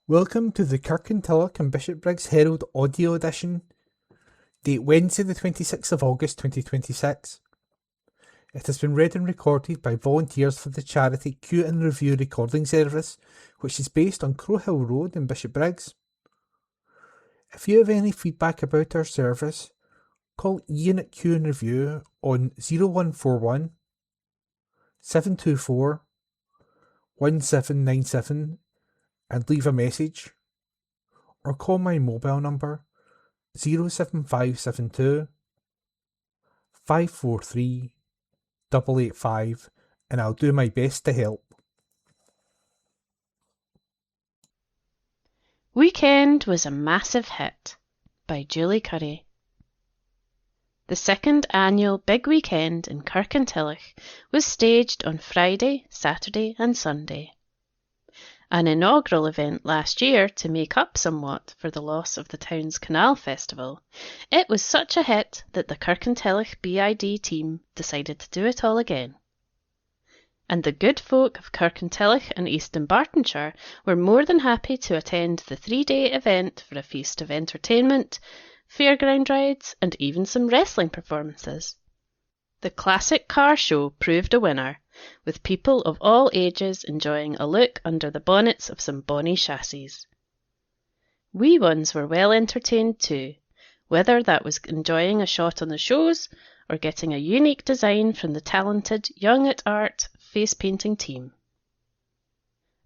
Welcome to the Kirkintilloch and Bishopbriggs Herald audio edition, date Wednesday the 26th of August 2026. It has been read and recorded by volunteers for the charity Q and Review recording service, which is based on Crowhill Road in Bishopbriggs. If you have any feedback about our service, call Ian at Q and Review on 0141 724 1797 and leave a message, or call my mobile number 07572 543 885 and I'll do my best to help. Weekend was a massive hit by Julie Currie. The second annual Big Weekend in Kirkintilloch was staged on Friday, Saturday and Sunday. An inaugural event last year to make up somewhat for the loss of the town's Canal Festival, it was such a hit that the Kirkintilloch BID team decided to do it all again. And the good folk of Kirkintilloch and East Dunbartonshire were more than happy to attend the 3-day event for a feast of entertainment, fairground rides and even some wrestling performances. The classic car show proved a winner, with people of all ages enjoying a look under the bonnets of some bonny chassis. Wee ones were well entertained too, whether that was enjoying a shot on the shows or getting a unique design from the talented Young at Art face painting team.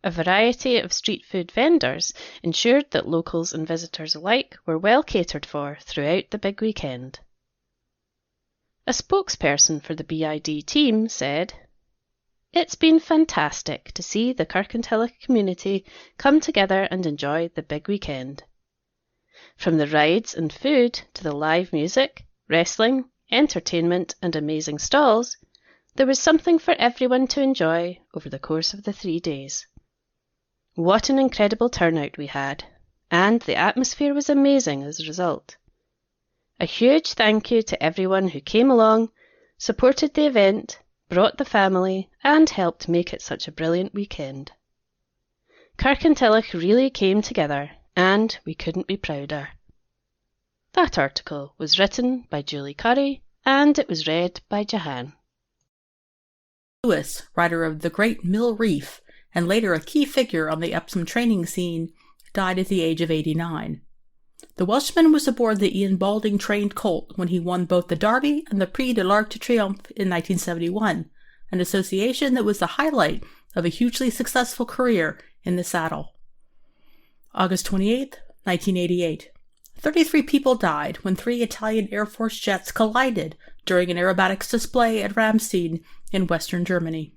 A variety of street food vendors ensured that locals and visitors alike were well catered for throughout the big weekend. A spokesperson for the BID team said, "It's been fantastic to see the Kirkintilloch community come together and enjoy the big weekend. From the rides and food to the live music, wrestling, entertainment and amazing stalls, there was something for everyone to enjoy over the course of the 3 days. What an incredible turnout we had, and the atmosphere was amazing as a result. A huge thank you to everyone who came along, supported the event, brought the family, and helped make it such a brilliant weekend. Kirkintilloch really came together, and we couldn't be prouder." That article was written by Julie Currie, and it was read by Jahan. Lewis, writer of The Great Mill Reef, and later a key figure on the Epsom training scene, died at the age of 89. The Welshman was aboard the Ian Balding-trained colt when he won both the Derby and the Prix de l'Arc de Triomphe in 1971, an association that was the highlight of a hugely successful career in the saddle. August 28, 1988. 33 people died when 3 Italian Air Force jets collided during an aerobatics display at Ramstein in western Germany.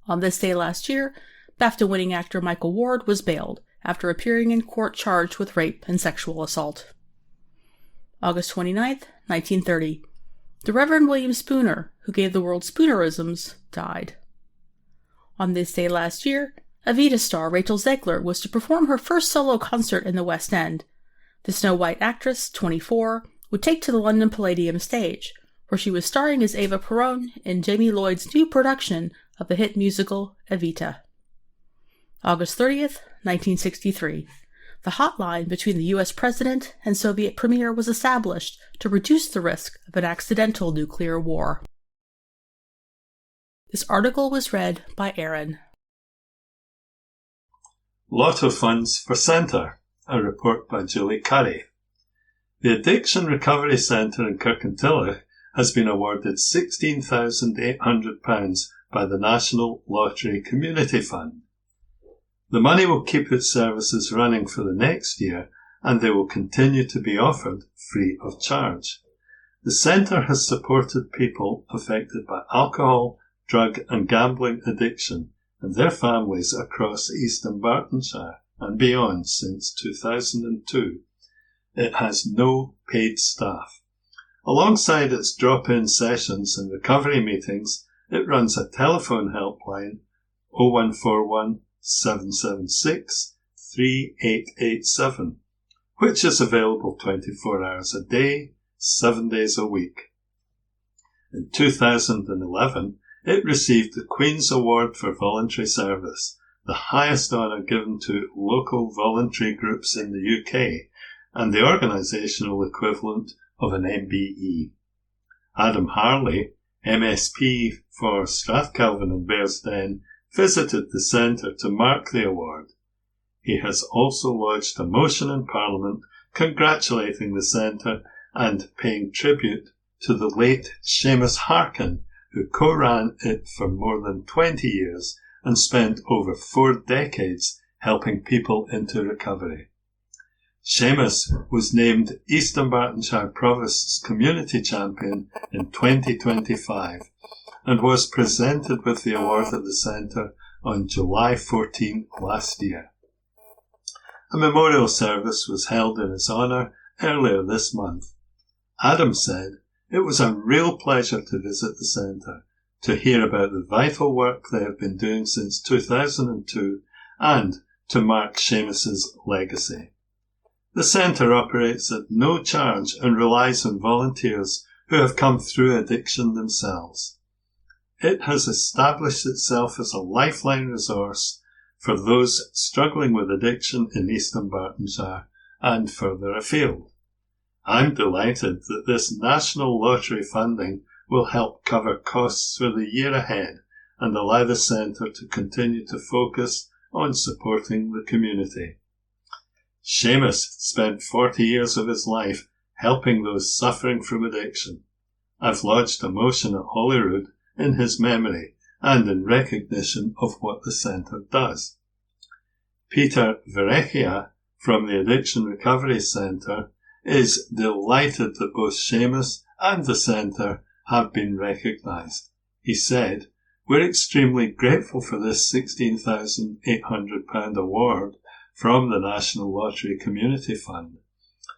On this day last year, BAFTA-winning actor Michael Ward was bailed after appearing in court charged with rape and sexual assault. August 29, 1930. The Reverend William Spooner, who gave the world Spoonerisms, died. On this day last year, Evita star Rachel Zegler was to perform her first solo concert in the West End. The Snow White actress, 24, would take to the London Palladium stage, where she was starring as Eva Peron in Jamie Lloyd's new production of the hit musical Evita. August 30th, 1963. The hotline between the U.S. President and Soviet Premier was established to reduce the risk of an accidental nuclear war. This article was read by Aaron. Lot of funds for Centre, a report by Julie Currie. The Addiction Recovery Centre in Kirkintilloch has been awarded £16,800 by the National Lottery Community Fund. The money will keep its services running for the next year, and they will continue to be offered free of charge. The centre has supported people affected by alcohol, drug and gambling addiction and their families across East Dunbartonshire and beyond since 2002. It has no paid staff. Alongside its drop-in sessions and recovery meetings, it runs a telephone helpline 0141 776 3887, which is available 24 hours a day, 7 days a week. In 2011, it received the Queen's Award for Voluntary Service the highest honour given to local voluntary groups in the UK and the organisational equivalent of an MBE. Adam Harley, MSP for Strathkelvin and Bearsden, visited the centre to mark the award. He has also lodged a motion in Parliament congratulating the centre and paying tribute to the late Seamus Harkin, who co-ran it for more than 20 years and spent over 4 decades helping people into recovery. Seamus was named East Dunbartonshire Provost's Community Champion in 2025 and was presented with the award at the centre on July 14 last year. A memorial service was held in his honour earlier this month. Adam said, "It was a real pleasure to visit the centre, to hear about the vital work they have been doing since 2002 and to mark Seamus's legacy." The centre operates at no charge and relies on volunteers who have come through addiction themselves. It has established itself as a lifeline resource for those struggling with addiction in East Dunbartonshire and further afield. I'm delighted that this national lottery funding will help cover costs for the year ahead and allow the centre to continue to focus on supporting the community. Seamus spent 40 years of his life helping those suffering from addiction. I've lodged a motion at Holyrood in his memory and in recognition of what the centre does. Peter Verrecchia from the Addiction Recovery Centre is delighted that both Seamus and the centre have been recognised. He said, "We're extremely grateful for this £16,800 award from the National Lottery Community Fund.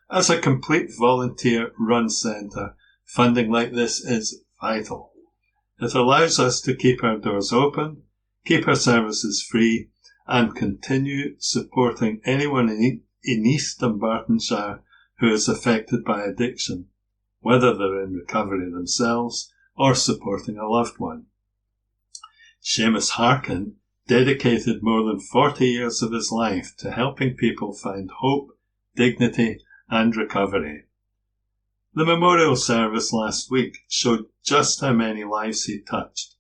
As a complete volunteer-run centre, funding like this is vital. It allows us to keep our doors open, keep our services free, and continue supporting anyone in East Dunbartonshire who is affected by addiction, whether they're in recovery themselves or supporting a loved one." Seamus Harkin dedicated more than 40 years of his life to helping people find hope, dignity, and recovery. The memorial service last week showed just how many lives he touched.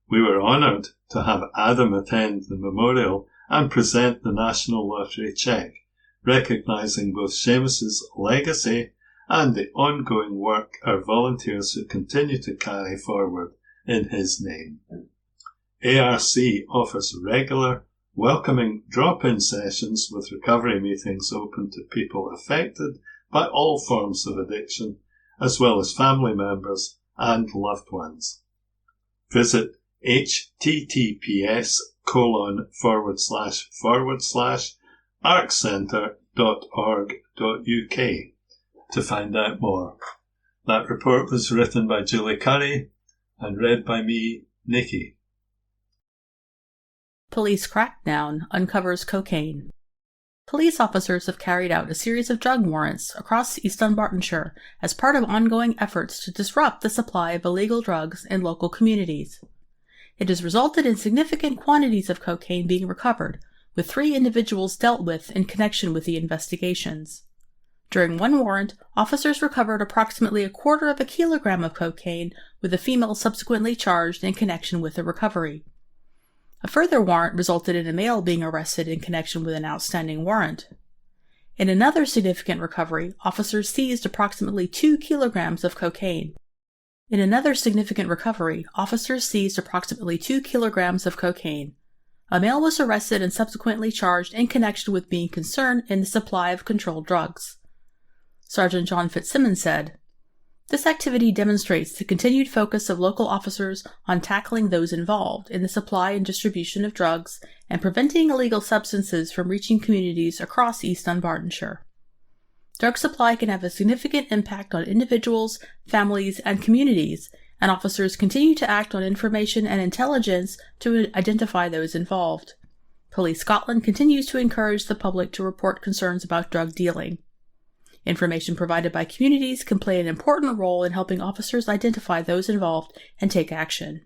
We were honoured to have Adam attend the memorial and present the National Lottery cheque, recognising both Seamus's legacy and the ongoing work our volunteers who continue to carry forward in his name. ARC offers regular, welcoming drop-in sessions with recovery meetings open to people affected by all forms of addiction, as well as family members and loved ones. Visit https://arccentre.org.uk to find out more. That report was written by Julie Curry and read by me, Nikki. Police crackdown uncovers cocaine. Police officers have carried out a series of drug warrants across East Dunbartonshire as part of ongoing efforts to disrupt the supply of illegal drugs in local communities. It has resulted in significant quantities of cocaine being recovered, with 3 individuals dealt with in connection with the investigations. During one warrant, officers recovered approximately 1/4 kilogram of cocaine, with a female subsequently charged in connection with the recovery. A further warrant resulted in a male being arrested in connection with an outstanding warrant. In another significant recovery, officers seized approximately 2 kilograms of cocaine. A male was arrested and subsequently charged in connection with being concerned in the supply of controlled drugs. Sergeant John Fitzsimmons said, "This activity demonstrates the continued focus of local officers on tackling those involved in the supply and distribution of drugs and preventing illegal substances from reaching communities across East Dunbartonshire. Drug supply can have a significant impact on individuals, families, and communities, and officers continue to act on information and intelligence to identify those involved. Police Scotland continues to encourage the public to report concerns about drug dealing. Information provided by communities can play an important role in helping officers identify those involved and take action.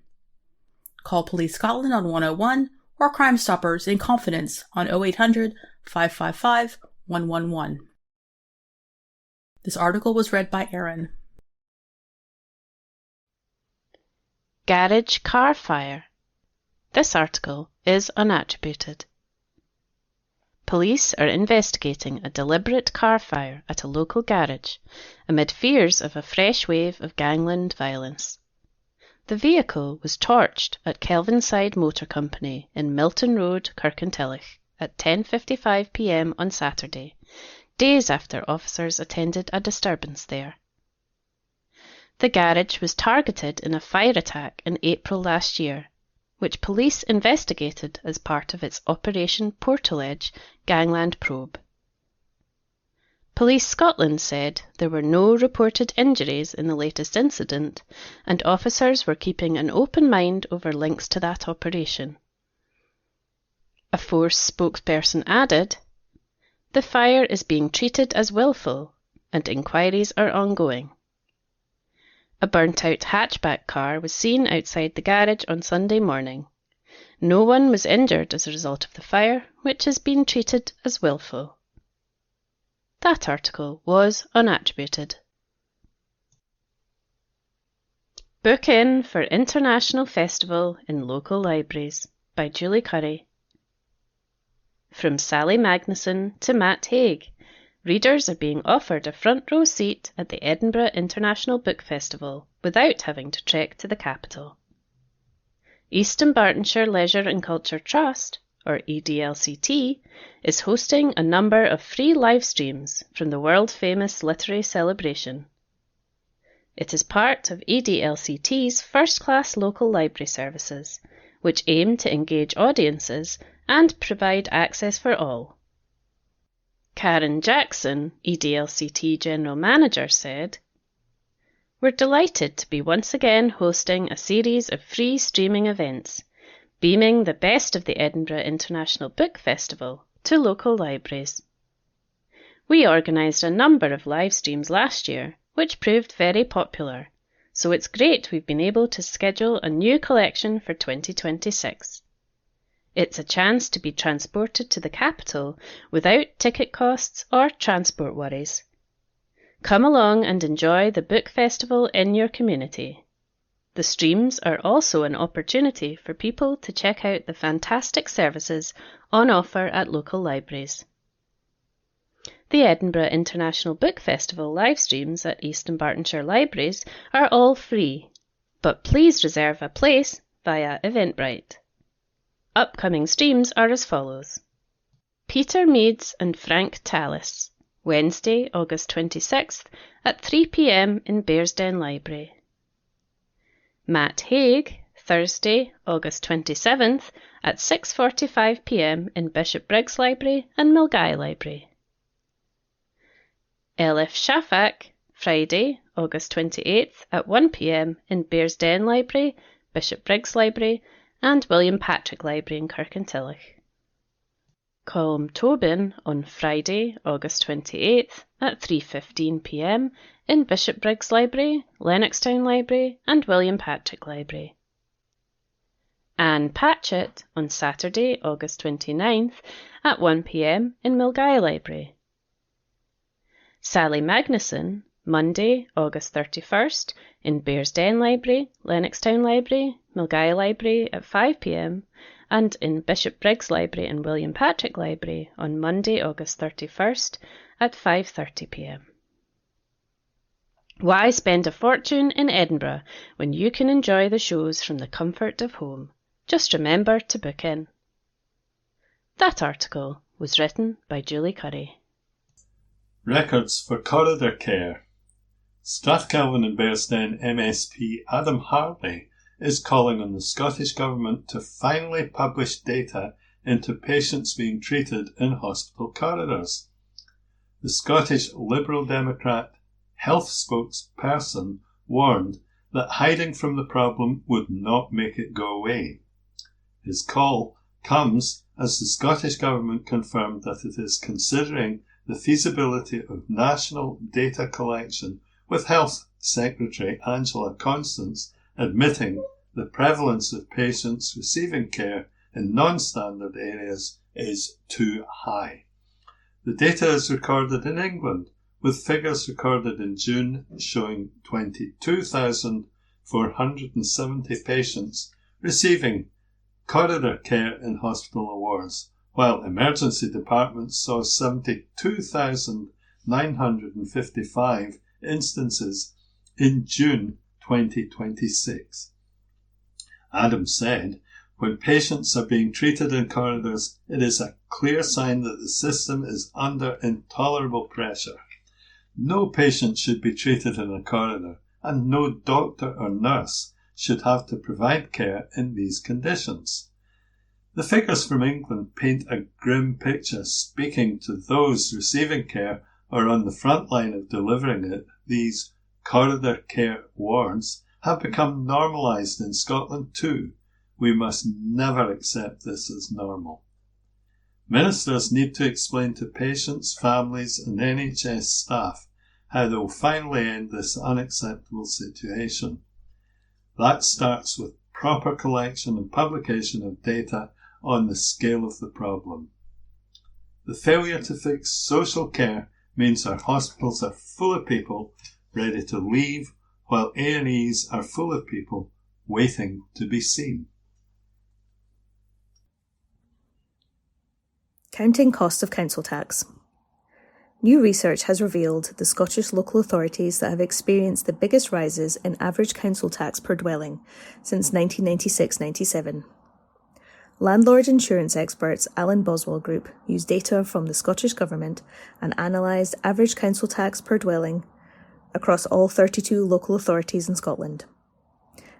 Call Police Scotland on 101 or Crime Stoppers in confidence on 0800 555 111. This article was read by Erin. Garage car fire. This article is unattributed. Police are investigating a deliberate car fire at a local garage amid fears of a fresh wave of gangland violence. The vehicle was torched at Kelvinside Motor Company in Milton Road, Kirkintilloch at 10:55 p.m. on Saturday, days after officers attended a disturbance there. The garage was targeted in a fire attack in April last year, which police investigated as part of its Operation Portaledge gangland probe. Police Scotland said there were no reported injuries in the latest incident, and officers were keeping an open mind over links to that operation. A force spokesperson added, "The fire is being treated as willful, and inquiries are ongoing." A burnt-out hatchback car was seen outside the garage on Sunday morning. No one was injured as a result of the fire, which has been treated as willful. That article was unattributed. Book in for International Festival in Local Libraries by Julie Curry. From Sally Magnuson to Matt Haig, readers are being offered a front row seat at the Edinburgh International Book Festival without having to trek to the capital. East Dunbartonshire Leisure and Culture Trust, or EDLCT, is hosting a number of free live streams from the world-famous literary celebration. It is part of EDLCT's first-class local library services, which aim to engage audiences and provide access for all. Karen Jackson, EDLCT General Manager, said, "We're delighted to be once again hosting a series of free streaming events, beaming the best of the Edinburgh International Book Festival to local libraries. We organised a number of live streams last year, which proved very popular, so it's great we've been able to schedule a new collection for 2026. It's a chance to be transported to the capital without ticket costs or transport worries. Come along and enjoy the book festival in your community. The streams are also an opportunity for people to check out the fantastic services on offer at local libraries." The Edinburgh International Book Festival live streams at East Dunbartonshire Libraries are all free, but please reserve a place via Eventbrite. Upcoming streams are as follows. Peter Meads and Frank Tallis, Wednesday, August 26th at 3 p.m. in Bearsden Library. Matt Haig, Thursday, August 27th at 6:45 p.m. in Bishopbriggs Library and Milngavie Library. Elif Shafak, Friday, August 28th at 1 p.m. in Bearsden Library, Bishopbriggs Library and William Patrick Library in Kirkintilloch. Colm Tobin on Friday, August 28th at 3:15 p.m. in Bishopbriggs Library, Lennoxtown Library and William Patrick Library. Anne Patchett on Saturday, August 29th at 1 p.m. in Milngavie Library. Sally Magnuson, Monday, August 31st in Bearsden Library, Lennoxtown Library, Milngavie Library at 5 p.m. and in Bishopbriggs Library and William Patrick Library on Monday, August 31st at 5:30 p.m. Why spend a fortune in Edinburgh when you can enjoy the shows from the comfort of home? Just remember to book in. That article was written by Julie Curry. Records for corridor care. Strathkelvin and Bearsden MSP Adam Harley is calling on the Scottish Government to finally publish data into patients being treated in hospital corridors. The Scottish Liberal Democrat health spokesperson warned that hiding from the problem would not make it go away. His call comes as the Scottish Government confirmed that it is considering the feasibility of national data collection, with Health Secretary Angela Constance admitting the prevalence of patients receiving care in non-standard areas is too high. The data is recorded in England, with figures recorded in June showing 22,470 patients receiving corridor care in hospital wards, while emergency departments saw 72,955 instances in June 2026. Adams said, "When patients are being treated in corridors, it is a clear sign that the system is under intolerable pressure. No patient should be treated in a corridor, and no doctor or nurse should have to provide care in these conditions." The figures from England paint a grim picture, speaking to those receiving care or on the front line of delivering it. These corridor care wards have become normalised in Scotland too. We must never accept this as normal. Ministers need to explain to patients, families and NHS staff how they will finally end this unacceptable situation. That starts with proper collection and publication of data on the scale of the problem. The failure to fix social care means our hospitals are full of people ready to leave, while A&Es are full of people waiting to be seen. Counting cost of council tax. New research has revealed the Scottish local authorities that have experienced the biggest rises in average council tax per dwelling since 1996-97. Landlord insurance experts Alan Boswell Group used data from the Scottish Government and analysed average council tax per dwelling across all 32 local authorities in Scotland.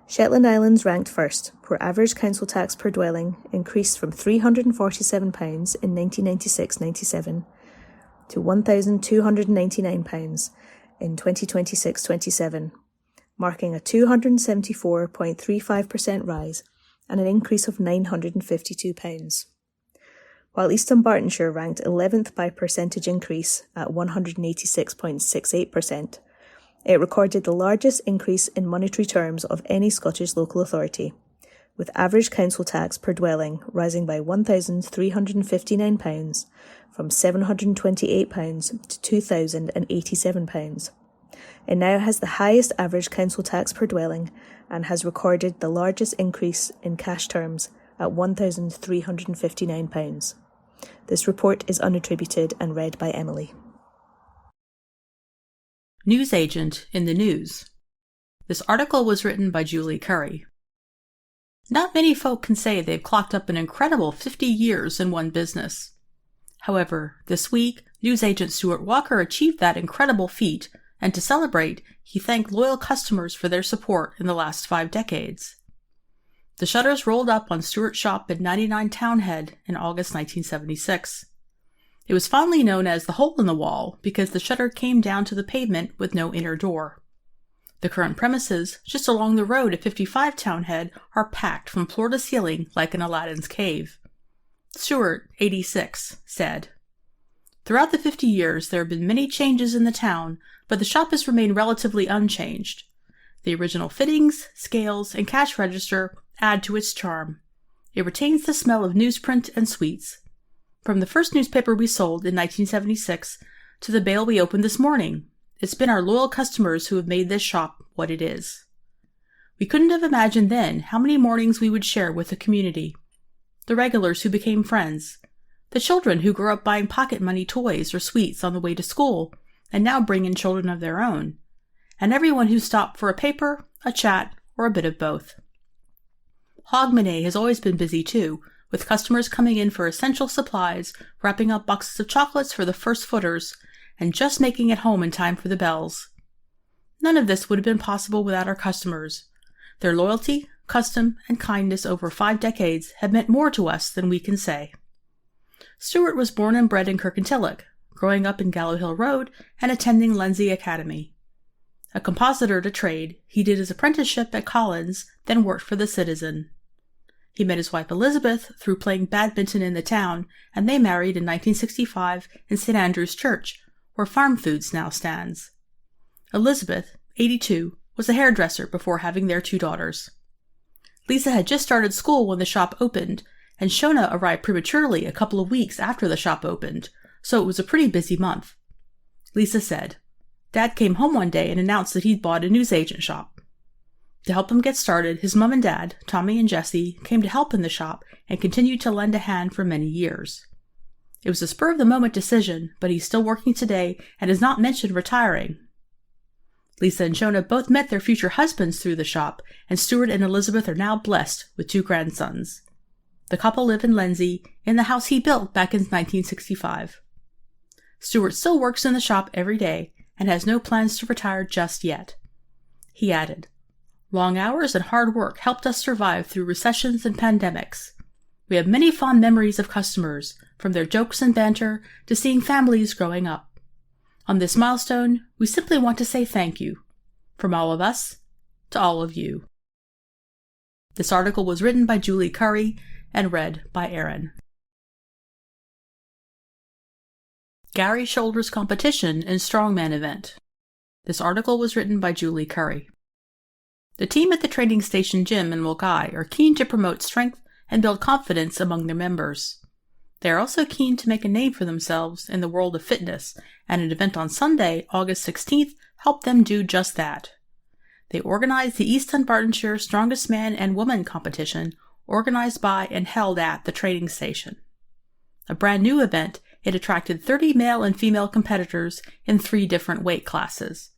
Shetland Islands ranked first, where average council tax per dwelling increased from £347 in 1996-97 to £1,299 in 2026-27, marking a 274.35% rise and an increase of £952. While East Dunbartonshire ranked 11th by percentage increase at 186.68%, it recorded the largest increase in monetary terms of any Scottish local authority, with average council tax per dwelling rising by £1,359 from £728 to £2,087. It now has the highest average council tax per dwelling and has recorded the largest increase in cash terms at £1,359. This report is unattributed and read by Emily. Newsagent in the news. This article was written by Julie Curry. Not many folk can say they've clocked up an incredible 50 years in one business. However, this week, newsagent Stuart Walker achieved that incredible feat, and to celebrate, he thanked loyal customers for their support in the last 5 decades. The shutters rolled up on Stuart's shop at 99 Townhead in August 1976. It was fondly known as the hole in the wall because the shutter came down to the pavement with no inner door. The current premises, just along the road at 55 Townhead, are packed from floor to ceiling like in Aladdin's cave. Stuart, 86, said, "Throughout the 50 years there have been many changes in the town, but the shop has remained relatively unchanged. The original fittings, scales, and cash register add to its charm. It retains the smell of newsprint and sweets. From the first newspaper we sold in 1976 to the bale we opened this morning, it's been our loyal customers who have made this shop what it is. We couldn't have imagined then how many mornings we would share with the community. The regulars who became friends, the children who grew up buying pocket money toys or sweets on the way to school and now bring in children of their own, and everyone who stopped for a paper, a chat, or a bit of both. Hogmanay has always been busy too, with customers coming in for essential supplies, wrapping up boxes of chocolates for the first footers, and just making it home in time for the bells. None of this would have been possible without our customers. Their loyalty, custom, and kindness over 5 decades have meant more to us than we can say." Stuart was born and bred in Kirkintilloch, growing up in Gallowhill Road and attending Lenzie Academy. A compositor to trade, he did his apprenticeship at Collins, then worked for the Citizen. He met his wife Elizabeth through playing badminton in the town, and they married in 1965 in St. Andrew's Church, where Farm Foods now stands. Elizabeth, 82, was a hairdresser before having their 2 daughters. Lisa had just started school when the shop opened, and Shona arrived prematurely a couple of weeks after the shop opened, so it was a pretty busy month. Lisa said, Dad came home one day and announced that he'd bought a newsagent shop. To help him get started, his mom and dad, Tommy and Jesse, came to help in the shop and continued to lend a hand for many years. It was a spur-of-the-moment decision, but he's still working today and has not mentioned retiring. Lisa and Shona both met their future husbands through the shop, and Stuart and Elizabeth are now blessed with 2 grandsons. The couple live in Lenzie, in the house he built back in 1965. Stuart still works in the shop every day and has no plans to retire just yet. He added, Long hours and hard work helped us survive through recessions and pandemics. We have many fond memories of customers, from their jokes and banter to seeing families growing up. On this milestone, we simply want to say thank you. From all of us, to all of you. This article was written by Julie Curry and read by Erin. Gary shoulders competition in strongman event. This article was written by Julie Curry. The team at the training station gym in Mulgai are keen to promote strength and build confidence among their members. They are also keen to make a name for themselves in the world of fitness, and an event on Sunday, August 16th, helped them do just that. They organized the East Dunbartonshire Strongest Man and Woman competition, organized by and held at the training station. A brand new event, it attracted 30 male and female competitors in 3 different weight classes.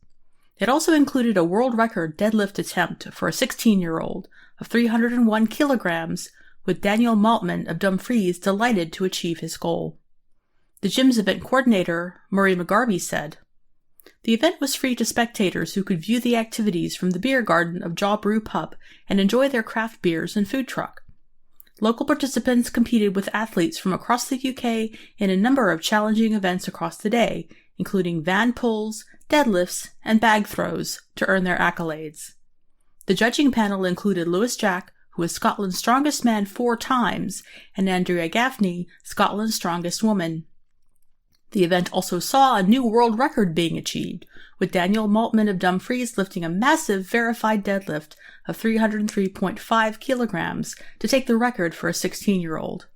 It also included a world record deadlift attempt for a 16-year-old of 301 kilograms, with Daniel Maltman of Dumfries delighted to achieve his goal. The gym's event coordinator, Murray McGarvey, said, The event was free to spectators who could view the activities from the beer garden of Jaw Brew Pub and enjoy their craft beers and food truck. Local participants competed with athletes from across the UK in a number of challenging events across the day, including van pulls, deadlifts, and bag throws, to earn their accolades. The judging panel included Lewis Jack, who was Scotland's strongest man 4 times, and Andrea Gaffney, Scotland's strongest woman. The event also saw a new world record being achieved, with Daniel Maltman of Dumfries lifting a massive verified deadlift of 303.5 kilograms to take the record for a 16-year-old.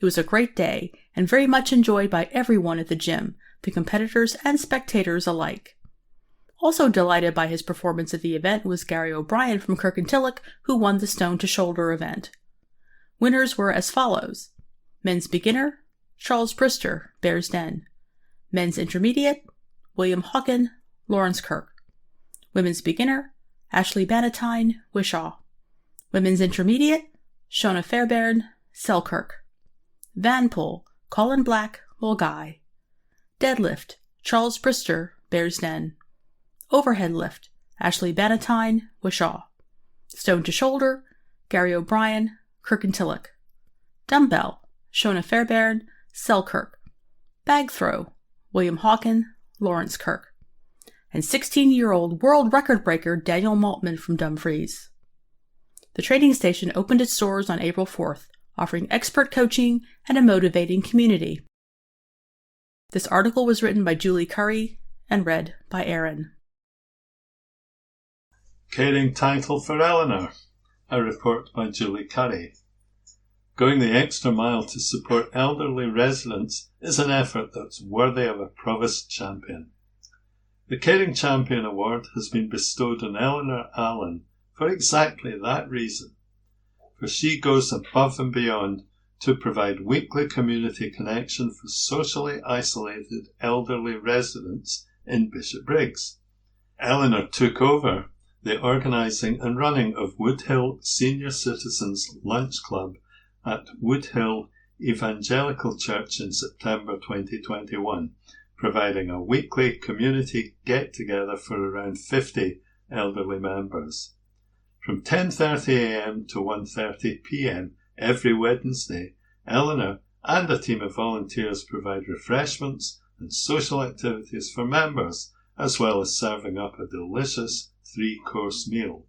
It was a great day, and very much enjoyed by everyone at the gym, the competitors and spectators alike. Also delighted by his performance at the event was Gary O'Brien from Kirkintilloch, who won the Stone to Shoulder event. Winners were as follows: Men's Beginner, Charles Brister, Bears Den; Men's Intermediate, William Hawken, Lawrence Kirk; Women's Beginner, Ashley Bannatyne, Wishaw; Women's Intermediate, Shona Fairbairn, Selkirk; Van Pull, Colin Black, Mulgai; Deadlift, Charles Brister, Bears Den; Overhead Lift, Ashley Bannatyne, Wishaw; Stone to Shoulder, Gary O'Brien, Kirkintilloch; Dumbbell, Shona Fairbairn, Selkirk; Bag Throw, William Hawken, Lawrence Kirk; and 16-year-old world record breaker Daniel Maltman from Dumfries. The training station opened its doors on April 4th, offering expert coaching and a motivating community. This article was written by Julie Curry and read by Erin. Caring Title for Eleanor, a report by Julie Curry. Going the extra mile to support elderly residents is an effort that's worthy of a Provost champion. The Caring Champion Award has been bestowed on Eleanor Allen for exactly that reason, for she goes above and beyond to provide weekly community connection for socially isolated elderly residents in Bishopbriggs. Eleanor took over the organising and running of Woodhill Senior Citizens Lunch Club at Woodhill Evangelical Church in September 2021, providing a weekly community get-together for around 50 elderly members. From 10:30am to 1:30pm every Wednesday, Eleanor and a team of volunteers provide refreshments and social activities for members, as well as serving up a delicious 3-course meal.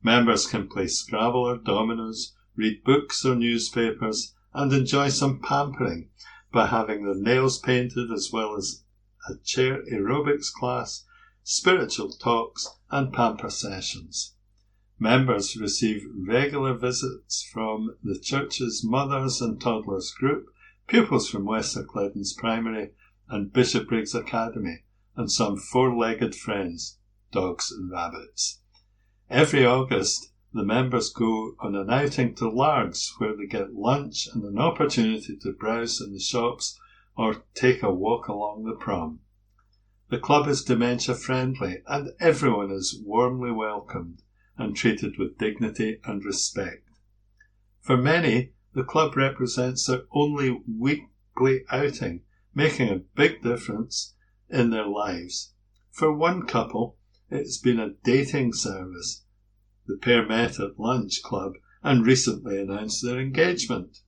Members can play Scrabble or dominoes, read books or newspapers, and enjoy some pampering by having their nails painted, as well as a chair aerobics class, spiritual talks, and pamper sessions. Members receive regular visits from the church's Mothers and Toddlers group, pupils from West Cleddon's Primary and Bishopbriggs Academy, and some four-legged friends, dogs and rabbits. Every August, the members go on an outing to Largs, where they get lunch and an opportunity to browse in the shops or take a walk along the prom. The club is dementia-friendly and everyone is warmly welcomed and treated with dignity and respect. For many, the club represents their only weekly outing, making a big difference in their lives. For one couple, it's been a dating service. The pair met at lunch club and recently announced their engagement.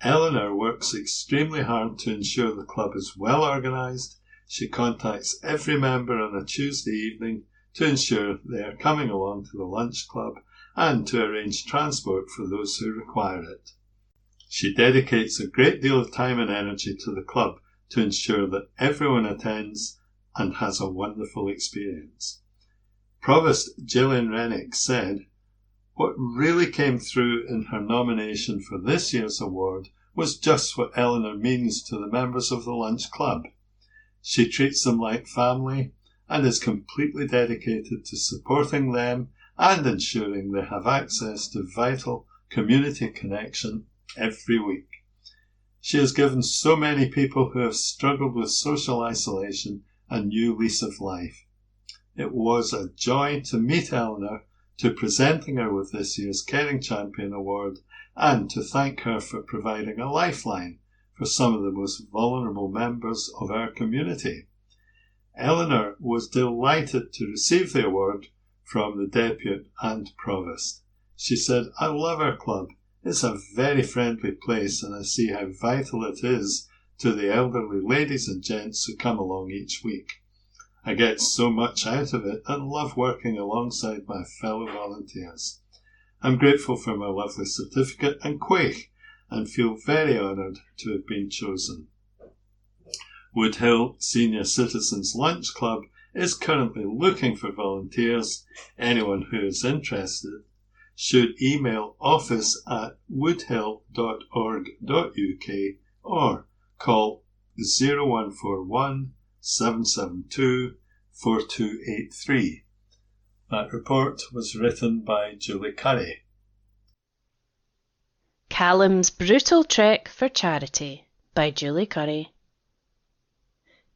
Eleanor works extremely hard to ensure the club is well organised. She contacts every member on a Tuesday evening to ensure they are coming along to the lunch club and to arrange transport for those who require it. She dedicates a great deal of time and energy to the club to ensure that everyone attends and has a wonderful experience. Provost Gillian Rennick said, "What really came through in her nomination for this year's award was just what Eleanor means to the members of the lunch club. She treats them like family and is completely dedicated to supporting them and ensuring they have access to vital community connection every week. She has given so many people who have struggled with social isolation a new lease of life. It was a joy to meet Eleanor, to presenting her with this year's Caring Champion Award, and to thank her for providing a lifeline for some of the most vulnerable members of our community." Eleanor was delighted to receive the award from the Depute and Provost. She said, "I love our club. It's a very friendly place and I see how vital it is to the elderly ladies and gents who come along each week. I get so much out of it and love working alongside my fellow volunteers. I'm grateful for my lovely certificate and quaich and feel very honoured to have been chosen." Woodhill Senior Citizens Lunch Club is currently looking for volunteers. Anyone who is interested should email office@woodhill.org.uk or call 0141 772 4283. That report was written by Julie Curry. Callum's Brutal Trek for Charity by Julie Curry.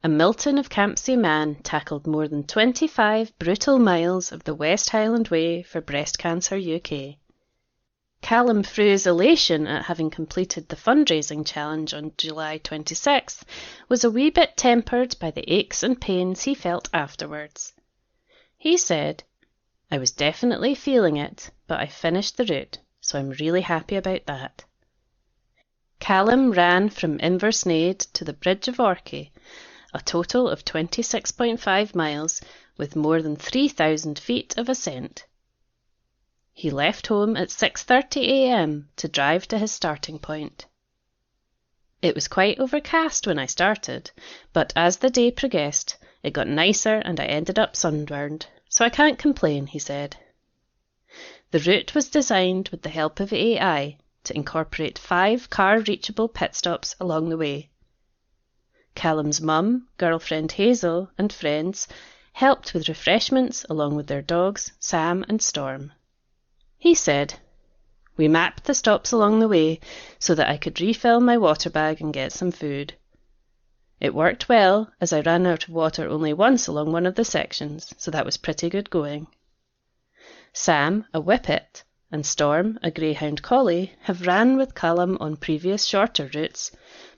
A Milton of Campsie man tackled more than 25 brutal miles of the West Highland Way for Breast Cancer UK. Callum, through his elation at having completed the fundraising challenge on July 26th, was a wee bit tempered by the aches and pains he felt afterwards. He said, "I was definitely feeling it, but I finished the route, so I'm really happy about that." Callum ran from Inversnaid to the Bridge of Orchy, a total of 26.5 miles with more than 3,000 feet of ascent. He left home at 6:30 a.m. to drive to his starting point. It was quite overcast when I started, but as the day progressed, it got nicer and I ended up sunburned, so I can't complain, he said. The route was designed with the help of AI to incorporate 5 car-reachable pit stops along the way. Callum's mum, girlfriend Hazel, and friends helped with refreshments along with their dogs, Sam and Storm. He said, "We mapped the stops along the way so that I could refill my water bag and get some food. It worked well, as I ran out of water only once along one of the sections, so that was pretty good going." Sam, a whippet, and Storm, a greyhound collie, have ran with Callum on previous shorter routes,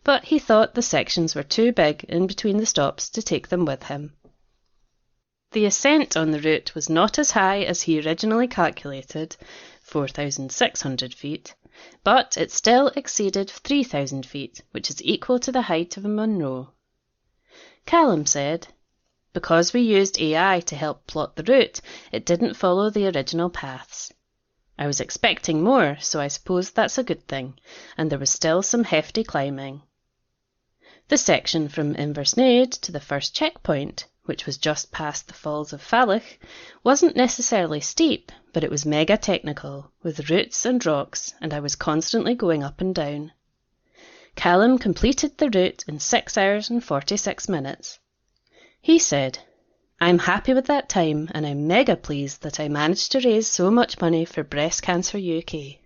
but he thought the sections were too big in between the stops to take them with him. The ascent on the route was not as high as he originally calculated, 4,600 feet, but it still exceeded 3,000 feet, which is equal to the height of a Munro. Callum said, "Because we used AI to help plot the route, it didn't follow the original paths. I was expecting more, so I suppose that's a good thing, and there was still some hefty climbing. The section from Inversnaid to the first checkpoint, which was just past the Falls of Falach, wasn't necessarily steep, but it was mega technical, with roots and rocks, and I was constantly going up and down. Callum completed the route in 6 hours and 46 minutes. He said, "I'm happy with that time, and I'm mega pleased that I managed to raise so much money for Breast Cancer UK.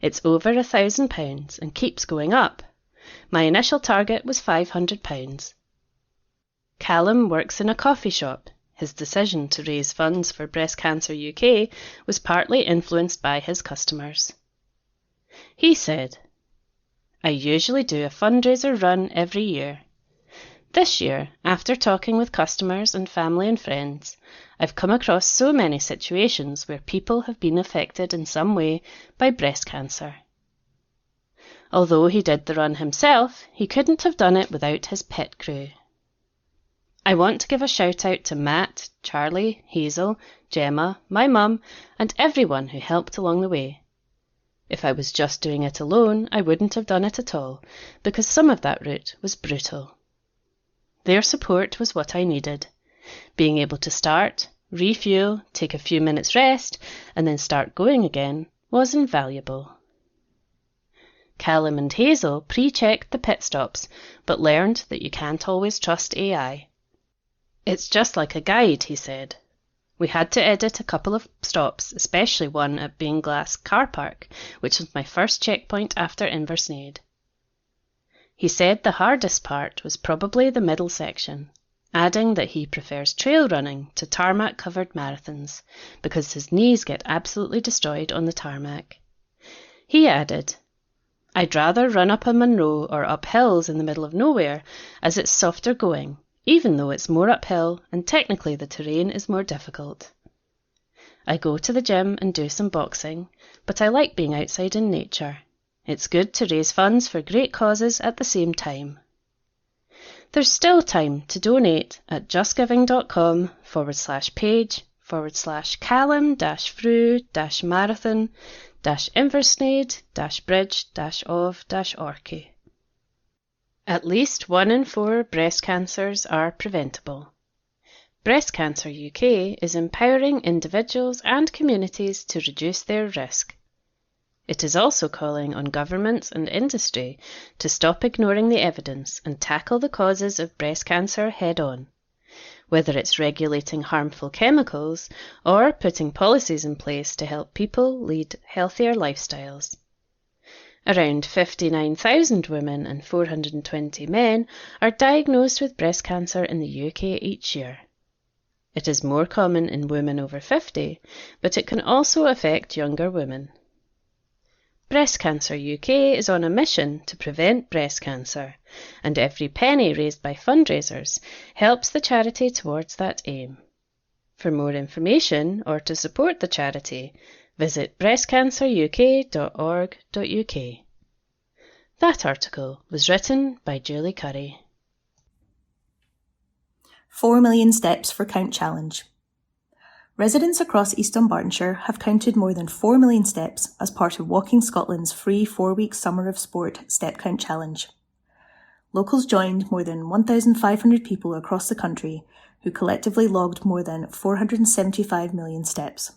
It's over £1,000 and keeps going up. My initial target was £500. Callum works in a coffee shop. His decision to raise funds for Breast Cancer UK was partly influenced by his customers. He said, "I usually do a fundraiser run every year. This year, after talking with customers and family and friends, I've come across so many situations where people have been affected in some way by breast cancer." Although he did the run himself, he couldn't have done it without his pit crew. I want to give a shout out to Matt, Charlie, Hazel, Gemma, my mum, and everyone who helped along the way. If I was just doing it alone, I wouldn't have done it at all, because some of that route was brutal. Their support was what I needed. Being able to start, refuel, take a few minutes rest, and then start going again was invaluable. Callum and Hazel pre-checked the pit stops, but learned that you can't always trust AI. "It's just like a guide," he said. We had to edit a couple of stops, especially one at Bainglass Car Park, which was my first checkpoint after Inversnaid. He said the hardest part was probably the middle section, adding that he prefers trail running to tarmac-covered marathons, because his knees get absolutely destroyed on the tarmac. He added, "I'd rather run up a Munro or up hills in the middle of nowhere, as it's softer going, even though it's more uphill and technically the terrain is more difficult. I go to the gym and do some boxing, but I like being outside in nature. It's good to raise funds for great causes at the same time." There's still time to donate at justgiving.com/page/Callum-Fru-Marathon-Inversnaid-Bridge-of-Orchy. At least 1 in 4 breast cancers are preventable. Breast Cancer UK is empowering individuals and communities to reduce their risk. It is also calling on governments and industry to stop ignoring the evidence and tackle the causes of breast cancer head-on, whether it's regulating harmful chemicals or putting policies in place to help people lead healthier lifestyles. Around 59,000 women and 420 men are diagnosed with breast cancer in the UK each year. It is more common in women over 50, but it can also affect younger women. Breast Cancer UK is on a mission to prevent breast cancer, and every penny raised by fundraisers helps the charity towards that aim. For more information or to support the charity, visit breastcanceruk.org.uk. That article was written by Julie Curry. 4 million steps for Count Challenge. Residents across East Dunbartonshire have counted more than 4 million steps as part of Walking Scotland's free 4-week Summer of Sport Step Count Challenge. Locals joined more than 1,500 people across the country who collectively logged more than 475 million steps.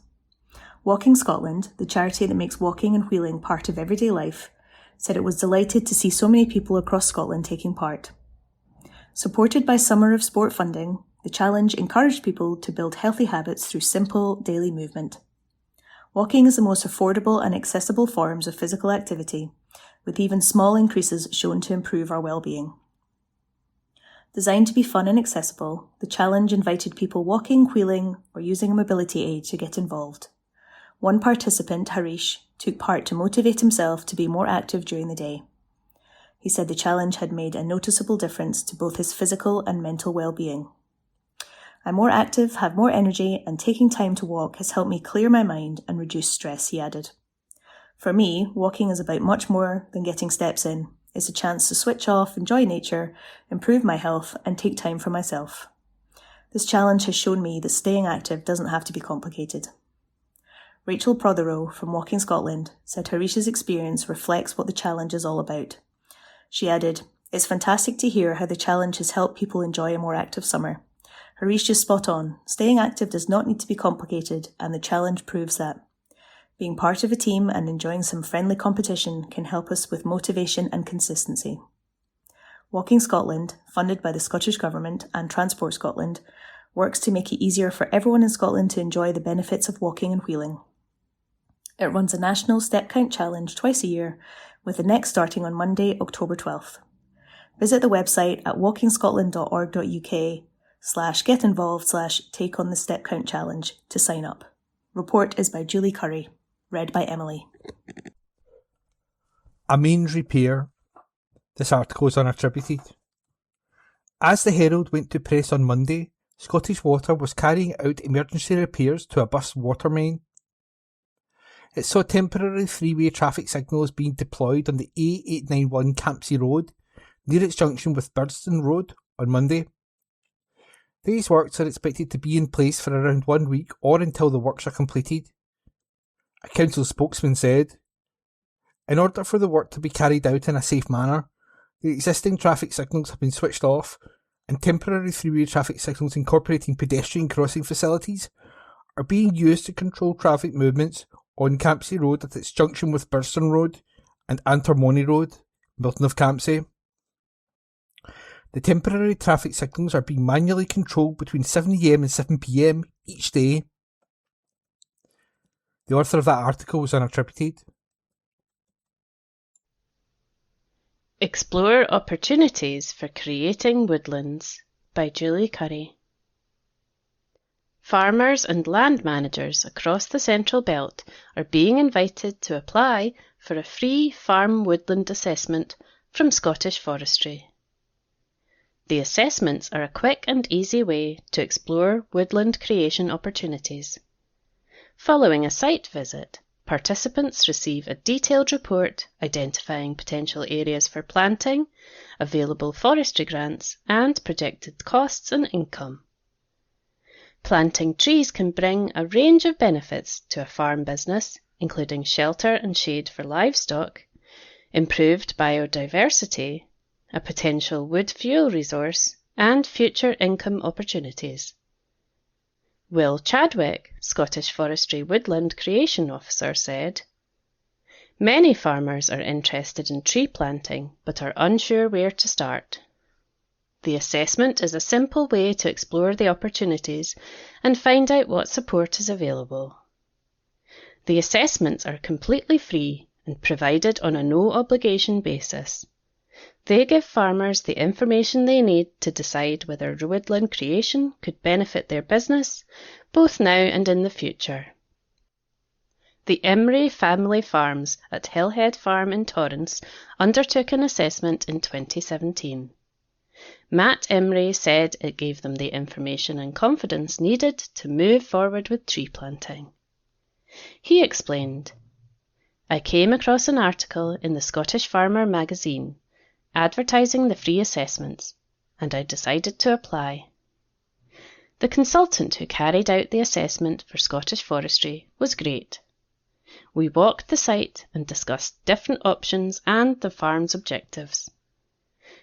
Walking Scotland, the charity that makes walking and wheeling part of everyday life, said it was delighted to see so many people across Scotland taking part. Supported by Summer of Sport funding, the challenge encouraged people to build healthy habits through simple daily movement. Walking is the most affordable and accessible forms of physical activity, with even small increases shown to improve our well-being. Designed to be fun and accessible, the challenge invited people walking, wheeling, or using a mobility aid to get involved. One participant, Harish, took part to motivate himself to be more active during the day. He said the challenge had made a noticeable difference to both his physical and mental well-being. "I'm more active, have more energy, and taking time to walk has helped me clear my mind and reduce stress," he added. "For me, walking is about much more than getting steps in. It's a chance to switch off, enjoy nature, improve my health, and take time for myself. This challenge has shown me that staying active doesn't have to be complicated." Rachel Prothero from Walking Scotland said Harish's experience reflects what the challenge is all about. She added, "It's fantastic to hear how the challenge has helped people enjoy a more active summer. Harish is spot on. Staying active does not need to be complicated, and the challenge proves that. Being part of a team and enjoying some friendly competition can help us with motivation and consistency. Walking Scotland, funded by the Scottish Government and Transport Scotland, works to make it easier for everyone in Scotland to enjoy the benefits of walking and wheeling. It runs a national step count challenge twice a year, with the next starting on Monday, October 12th. Visit the website at walkingscotland.org.uk/getinvolved/take on the step count challenge to sign up. Report is by Julie Curry. Read by Emily. A mains repair. This article is unattributed. As the Herald went to press on Monday, Scottish Water was carrying out emergency repairs to a bus water main. It saw temporary three-way traffic signals being deployed on the A891 Campsie Road, near its junction with Birdstone Road, on Monday. These works are expected to be in place for around 1 week or until the works are completed. A council spokesman said, "In order for the work to be carried out in a safe manner, the existing traffic signals have been switched off, and temporary three-way traffic signals incorporating pedestrian crossing facilities are being used to control traffic movements on Campsie Road at its junction with Birdstone Road and Antermony Road, Milton of Campsie. The temporary traffic signals are being manually controlled between 7 AM and 7 PM each day." The author of that article was unattributed. Explore Opportunities for Creating Woodlands by Julie Curry. Farmers and land managers across the Central Belt are being invited to apply for a free farm woodland assessment from Scottish Forestry. The assessments are a quick and easy way to explore woodland creation opportunities. Following a site visit, participants receive a detailed report identifying potential areas for planting, available forestry grants, and projected costs and income. Planting trees can bring a range of benefits to a farm business, including shelter and shade for livestock, improved biodiversity, a potential wood fuel resource, and future income opportunities. Will Chadwick, Scottish Forestry Woodland Creation Officer, said, "Many farmers are interested in tree planting but are unsure where to start. The assessment is a simple way to explore the opportunities and find out what support is available. The assessments are completely free and provided on a no-obligation basis. They give farmers the information they need to decide whether woodland creation could benefit their business, both now and in the future." The Imrie family farms at Hillhead Farm in Torrance undertook an assessment in 2017. Matt Imrie said it gave them the information and confidence needed to move forward with tree planting. He explained, "I came across an article in the Scottish Farmer magazine advertising the free assessments, and I decided to apply. The consultant who carried out the assessment for Scottish Forestry was great. We walked the site and discussed different options and the farm's objectives.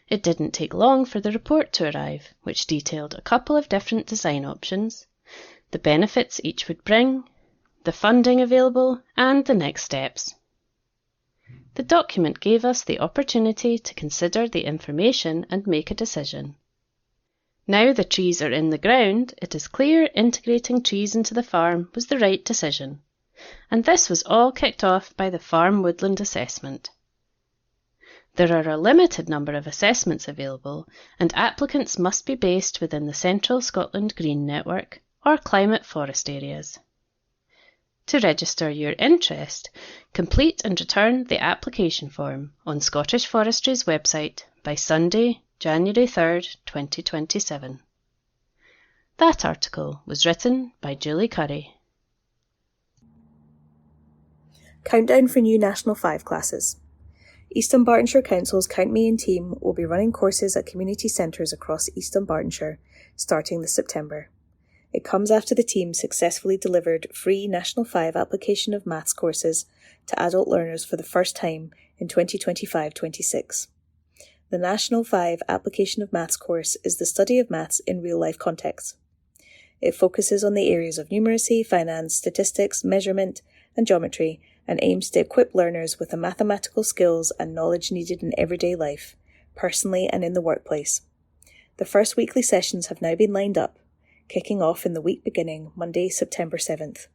It didn't take long for the report to arrive, which detailed a couple of different design options, the benefits each would bring, the funding available, and the next steps. The document gave us the opportunity to consider the information and make a decision. Now the trees are in the ground, it is clear integrating trees into the farm was the right decision, and this was all kicked off by the Farm Woodland Assessment. There are a limited number of assessments available, and applicants must be based within the Central Scotland Green Network or climate forest areas. To register your interest, complete and return the application form on Scottish Forestry's website by Sunday, January 3rd, 2027. That article was written by Julie Curry. Countdown for new National 5 classes. East Dunbartonshire Council's Count Me In team will be running courses at community centres across East Dunbartonshire starting this September. It comes after the team successfully delivered free National 5 application of maths courses to adult learners for the first time in 2025-26. The National 5 application of maths course is the study of maths in real-life contexts. It focuses on the areas of numeracy, finance, statistics, measurement, and geometry, and aims to equip learners with the mathematical skills and knowledge needed in everyday life, personally and in the workplace. The first weekly sessions have now been lined up, kicking off in the week beginning Monday, September 7th.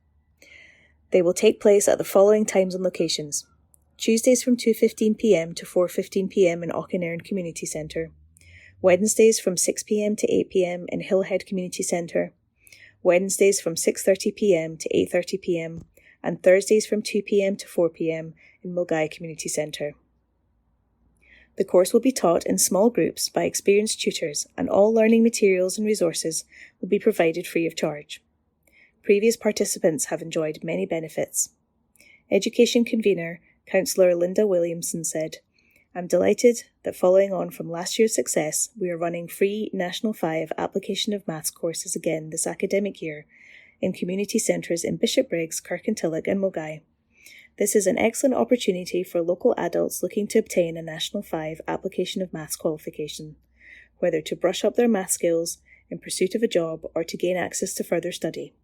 They will take place at the following times and locations: Tuesdays from 2:15pm to 4:15pm in Auchinairn Community Centre, Wednesdays from 6pm to 8pm in Hillhead Community Centre, Wednesdays from 6:30pm to 8:30pm, and Thursdays from 2pm to 4pm in Milgai Community Centre. The course will be taught in small groups by experienced tutors, and all learning materials and resources will be provided free of charge. Previous participants have enjoyed many benefits. Education Convener, Councillor Linda Williamson said, "I'm delighted that following on from last year's success, we are running free National 5 Application of Maths courses again this academic year in community centres in Bishopbriggs, Kirkintilloch and Milgai. This is an excellent opportunity for local adults looking to obtain a National 5 Application of Maths qualification, whether to brush up their math skills in pursuit of a job or to gain access to further study.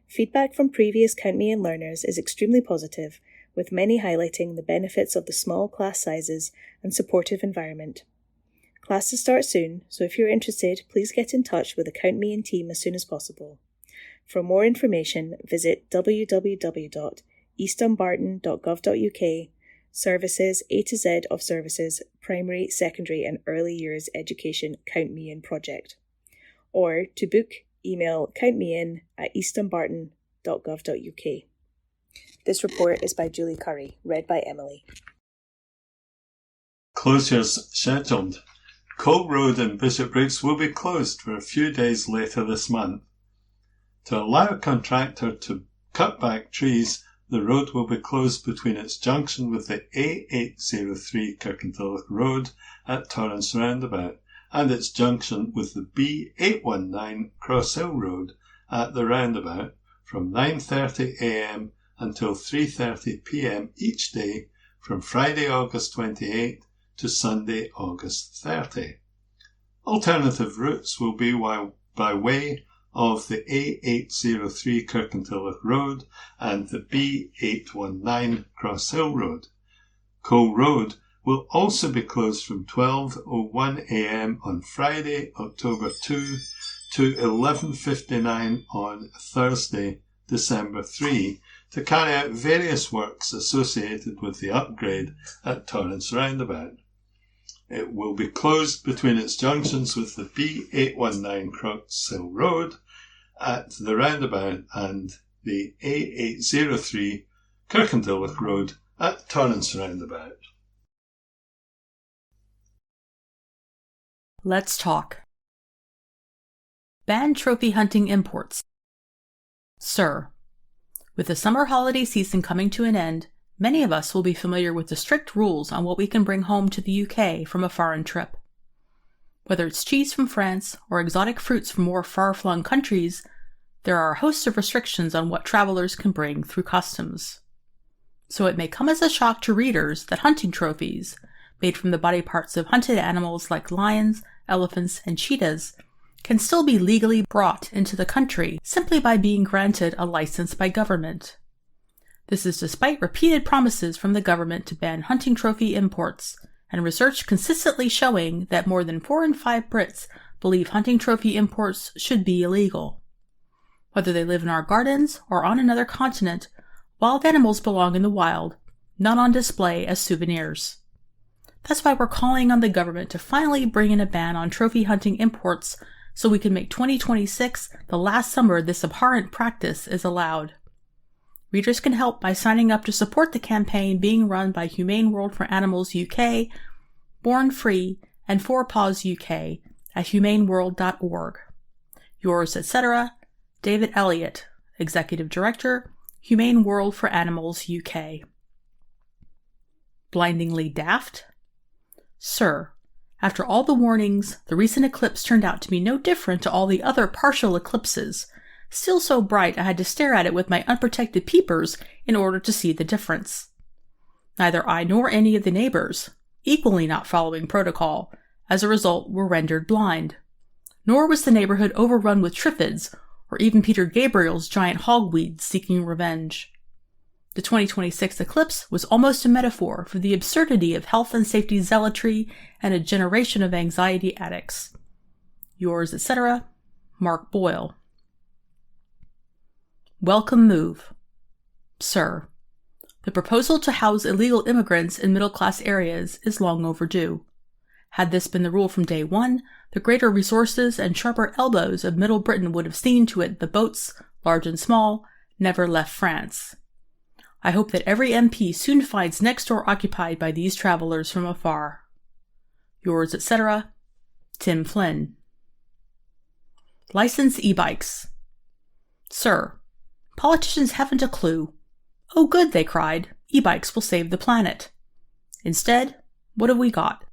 Feedback from previous Count Me In learners is extremely positive, with many highlighting the benefits of the small class sizes and supportive environment. Classes start soon, so if you're interested, please get in touch with the Count Me In team as soon as possible. For more information, visit www.eastdumbarton.gov.uk, Services A to Z of Services, Primary, Secondary and Early Years Education Count Me In Project. Or to book, email countmein@eastdumbarton.gov.uk. This report is by Julie Curry, read by Emily. Closures scheduled. Cole Road in Bishopbriggs will be closed for a few days later this month. To allow a contractor to cut back trees, the road will be closed between its junction with the A803 Kirkintilloch Road at Torrance Roundabout and its junction with the B819 Cross Hill Road at the roundabout from 9:30am until 3:30pm each day from Friday, August 28 to Sunday, August 30. Alternative routes will be by way of the A803 Kirkintilloch Road and the B819 Cross Hill Road. Cole Road will also be closed from 12:01am on Friday, October 2 to 11:59 on Thursday, December 3, to carry out various works associated with the upgrade at Torrance Roundabout. It will be closed between its junctions with the B819 Cross Hill Road at the roundabout and the A803 Kirkintilloch Road at Torrance Roundabout. Let's talk. Ban trophy hunting imports. Sir, with the summer holiday season coming to an end, many of us will be familiar with the strict rules on what we can bring home to the UK from a foreign trip. Whether it's cheese from France or exotic fruits from more far-flung countries, there are a host of restrictions on what travelers can bring through customs. So it may come as a shock to readers that hunting trophies, made from the body parts of hunted animals like lions, elephants, and cheetahs, can still be legally brought into the country simply by being granted a license by government. This is despite repeated promises from the government to ban hunting trophy imports, and research consistently showing that more than 4 in 5 Brits believe hunting trophy imports should be illegal. Whether they live in our gardens or on another continent, wild animals belong in the wild, not on display as souvenirs. That's why we're calling on the government to finally bring in a ban on trophy hunting imports so we can make 2026 the last summer this abhorrent practice is allowed. Readers can help by signing up to support the campaign being run by Humane World for Animals UK, Born Free, and Four Paws UK at humaneworld.org. Yours, etc., David Elliott, Executive Director, Humane World for Animals UK. Blindingly daft? Sir, after all the warnings, the recent eclipse turned out to be no different to all the other partial eclipses, still so bright I had to stare at it with my unprotected peepers in order to see the difference. Neither I nor any of the neighbors, equally not following protocol, as a result were rendered blind. Nor was the neighborhood overrun with triffids, or even Peter Gabriel's giant hogweed seeking revenge. The 2026 eclipse was almost a metaphor for the absurdity of health and safety zealotry and a generation of anxiety addicts. Yours, etc., Mark Boyle. Welcome move. Sir, the proposal to house illegal immigrants in middle-class areas is long overdue. Had this been the rule from day one, the greater resources and sharper elbows of Middle Britain would have seen to it the boats, large and small, never left France. I hope that every MP soon finds next door occupied by these travellers from afar. Yours, etc., Tim Flynn. License e-bikes. Sir, politicians haven't a clue. Oh good, they cried, e-bikes will save the planet. Instead, what have we got?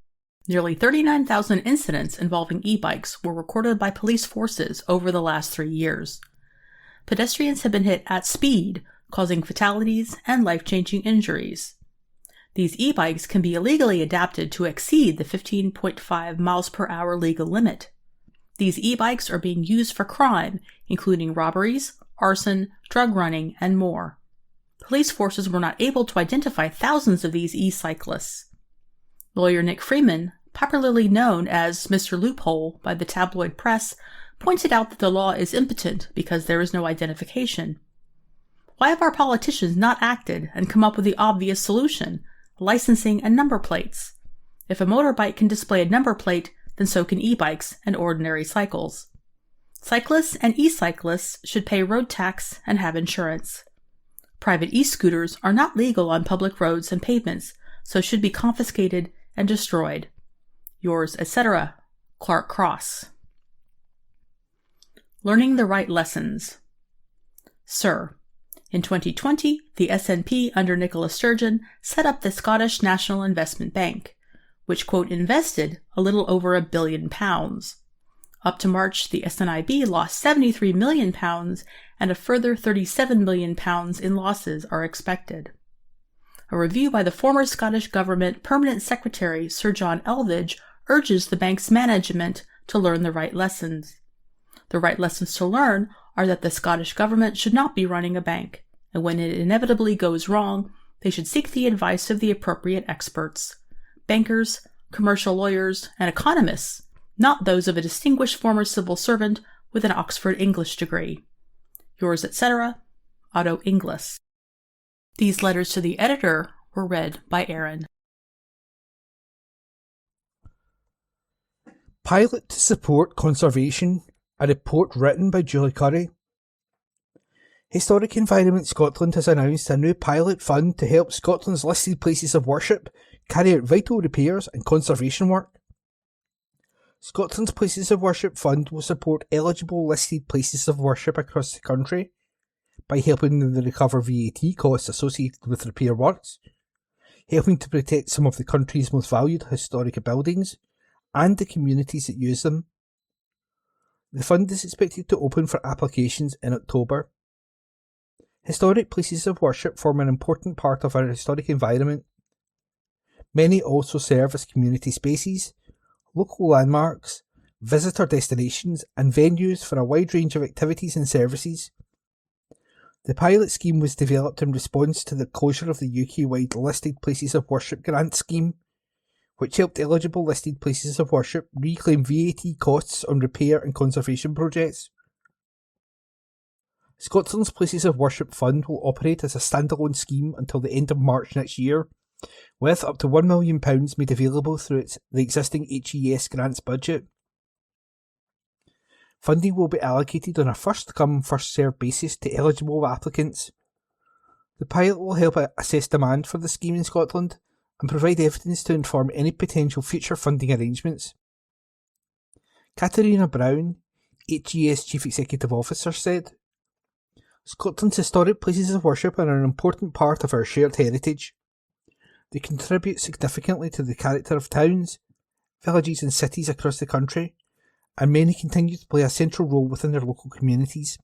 Nearly 39,000 incidents involving e-bikes were recorded by police forces over the last 3 years. Pedestrians have been hit at speed, causing fatalities and life-changing injuries. These e-bikes can be illegally adapted to exceed the 15.5 miles per hour legal limit. These e-bikes are being used for crime, including robberies, arson, drug running, and more. Police forces were not able to identify thousands of these e-cyclists. Lawyer Nick Freeman, popularly known as Mr. Loophole by the tabloid press, pointed out that the law is impotent because there is no identification. Why have our politicians not acted and come up with the obvious solution, licensing and number plates? If a motorbike can display a number plate, then so can e-bikes and ordinary cycles. Cyclists and e-cyclists should pay road tax and have insurance. Private e-scooters are not legal on public roads and pavements, so should be confiscated and destroyed. Yours, etc., Clark Cross. Learning the right lessons. Sir, in 2020, the SNP under Nicola Sturgeon set up the Scottish National Investment Bank, which, quote, invested a little over £1 billion. Up to March, the SNIB lost £73 million and a further £37 million in losses are expected. A review by the former Scottish Government Permanent Secretary Sir John Elvidge urges the bank's management to learn the right lessons. The right lessons to learn are that the Scottish Government should not be running a bank, and when it inevitably goes wrong, they should seek the advice of the appropriate experts. Bankers, commercial lawyers, and economists, not those of a distinguished former civil servant with an Oxford English degree. Yours, etc., Otto Inglis. These letters to the editor were read by Aaron. Pilot to support conservation, a report written by Julie Curry. Historic Environment Scotland has announced a new pilot fund to help Scotland's listed places of worship carry out vital repairs and conservation work. Scotland's Places of Worship Fund will support eligible listed places of worship across the country by helping them recover VAT costs associated with repair works, helping to protect some of the country's most valued historic buildings and the communities that use them. The fund is expected to open for applications in October. Historic places of worship form an important part of our historic environment. Many also serve as community spaces, local landmarks, visitor destinations, and venues for a wide range of activities and services. The pilot scheme was developed in response to the closure of the UK-wide Listed Places of Worship grant scheme, which helped eligible listed places of worship reclaim VAT costs on repair and conservation projects. Scotland's Places of Worship Fund will operate as a standalone scheme until the end of March next year, with up to £1 million made available through the existing HES grants budget. Funding will be allocated on a first-come, first-served basis to eligible applicants. The pilot will help assess demand for the scheme in Scotland and provide evidence to inform any potential future funding arrangements. Katarina Brown, HES Chief Executive Officer, said, "Scotland's historic places of worship are an important part of our shared heritage. They contribute significantly to the character of towns, villages and cities across the country, and many continue to play a central role within their local communities.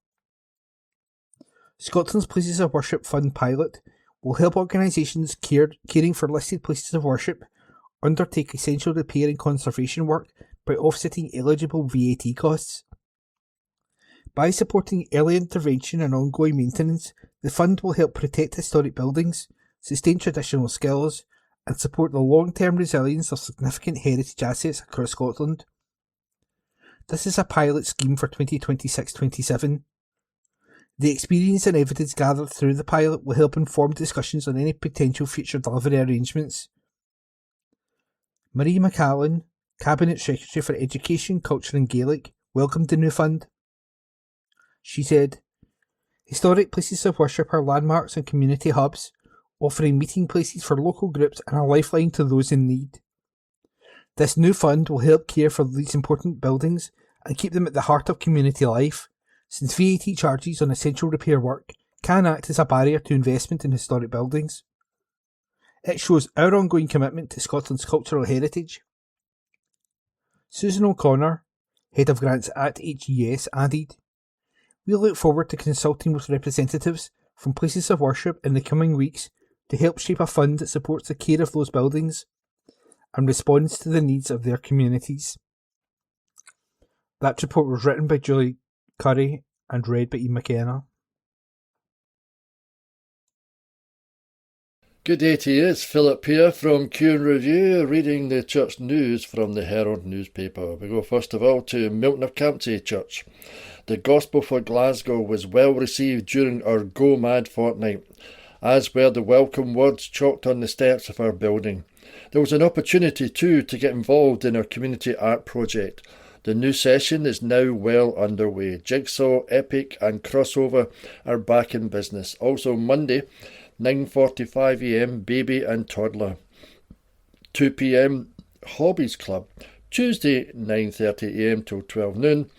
Scotland's Places of Worship Fund pilot will help organisations caring for listed places of worship undertake essential repair and conservation work by offsetting eligible VAT costs. By supporting early intervention and ongoing maintenance, the fund will help protect historic buildings, sustain traditional skills, and support the long-term resilience of significant heritage assets across Scotland. This is a pilot scheme for 2026-27. The experience and evidence gathered through the pilot will help inform discussions on any potential future delivery arrangements. Marie McCallan, Cabinet Secretary for Education, Culture and Gaelic, welcomed the new fund. She said, "Historic places of worship are landmarks and community hubs, offering meeting places for local groups and a lifeline to those in need. This new fund will help care for these important buildings and keep them at the heart of community life, since VAT charges on essential repair work can act as a barrier to investment in historic buildings. It shows our ongoing commitment to Scotland's cultural heritage." Susan O'Connor, Head of Grants at HES, added, "We look forward to consulting with representatives from places of worship in the coming weeks to help shape a fund that supports the care of those buildings and responds to the needs of their communities." That report was written by Julie Curry and read by Ian McKenna. Good day to you, it's Philip here from Q and Review, reading the church news from the Herald newspaper. We go first of all to Milton of Campsie Church. The Gospel for Glasgow was well received during our Go Mad fortnight, as were the welcome words chalked on the steps of our building. There was an opportunity too to get involved in our community art project. The new session is now well underway. Jigsaw, Epic and Crossover are back in business. Also Monday, 9:45 a.m, Baby and Toddler. 2 p.m, Hobbies Club. Tuesday, 9:30 a.m. till 12 noon,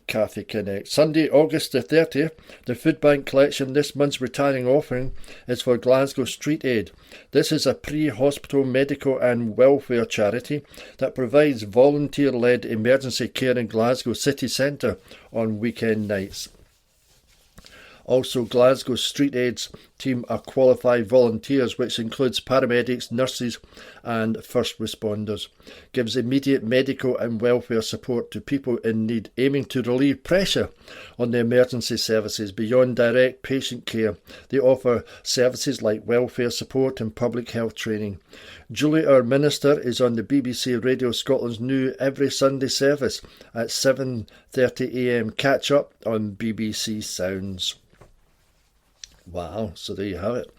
Cafe Connect. Sunday, August the 30th, the food bank collection. This month's retiring offering is for Glasgow Street Aid. This is a pre-hospital medical and welfare charity that provides volunteer-led emergency care in Glasgow city centre on weekend nights. Also, Glasgow Street Aid's team are qualified volunteers, which includes paramedics, nurses and first responders. Gives immediate medical and welfare support to people in need, aiming to relieve pressure on the emergency services beyond direct patient care. They offer services like welfare support and public health training. Julie, our minister, is on the BBC Radio Scotland's new Every Sunday service at 7:30 a.m. Catch up on BBC Sounds. Wow, so there you have it.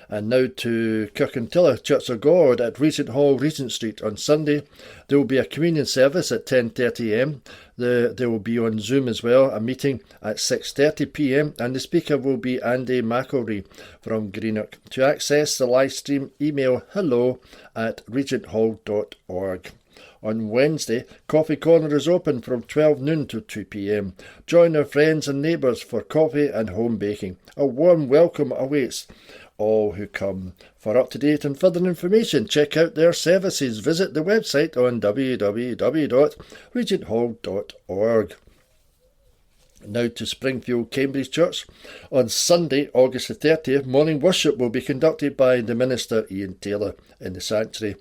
And now to Kirkintilloch Church of God at Regent Hall, Regent Street. On Sunday, there will be a communion service at 10:30 a.m. There will be on Zoom as well, a meeting at 6:30 p.m. and the speaker will be Andy McElry from Greenock. To access the live stream, email hello@regenthall.org. On Wednesday, Coffee Corner is open from 12 noon to 2 p.m. Join our friends and neighbours for coffee and home baking. A warm welcome awaits all who come. For up-to-date and further information, check out their services. Visit the website on www.regenthall.org. Now to Springfield Cambridge Church. On Sunday, August the 30th, morning worship will be conducted by the minister Ian Taylor in the sanctuary.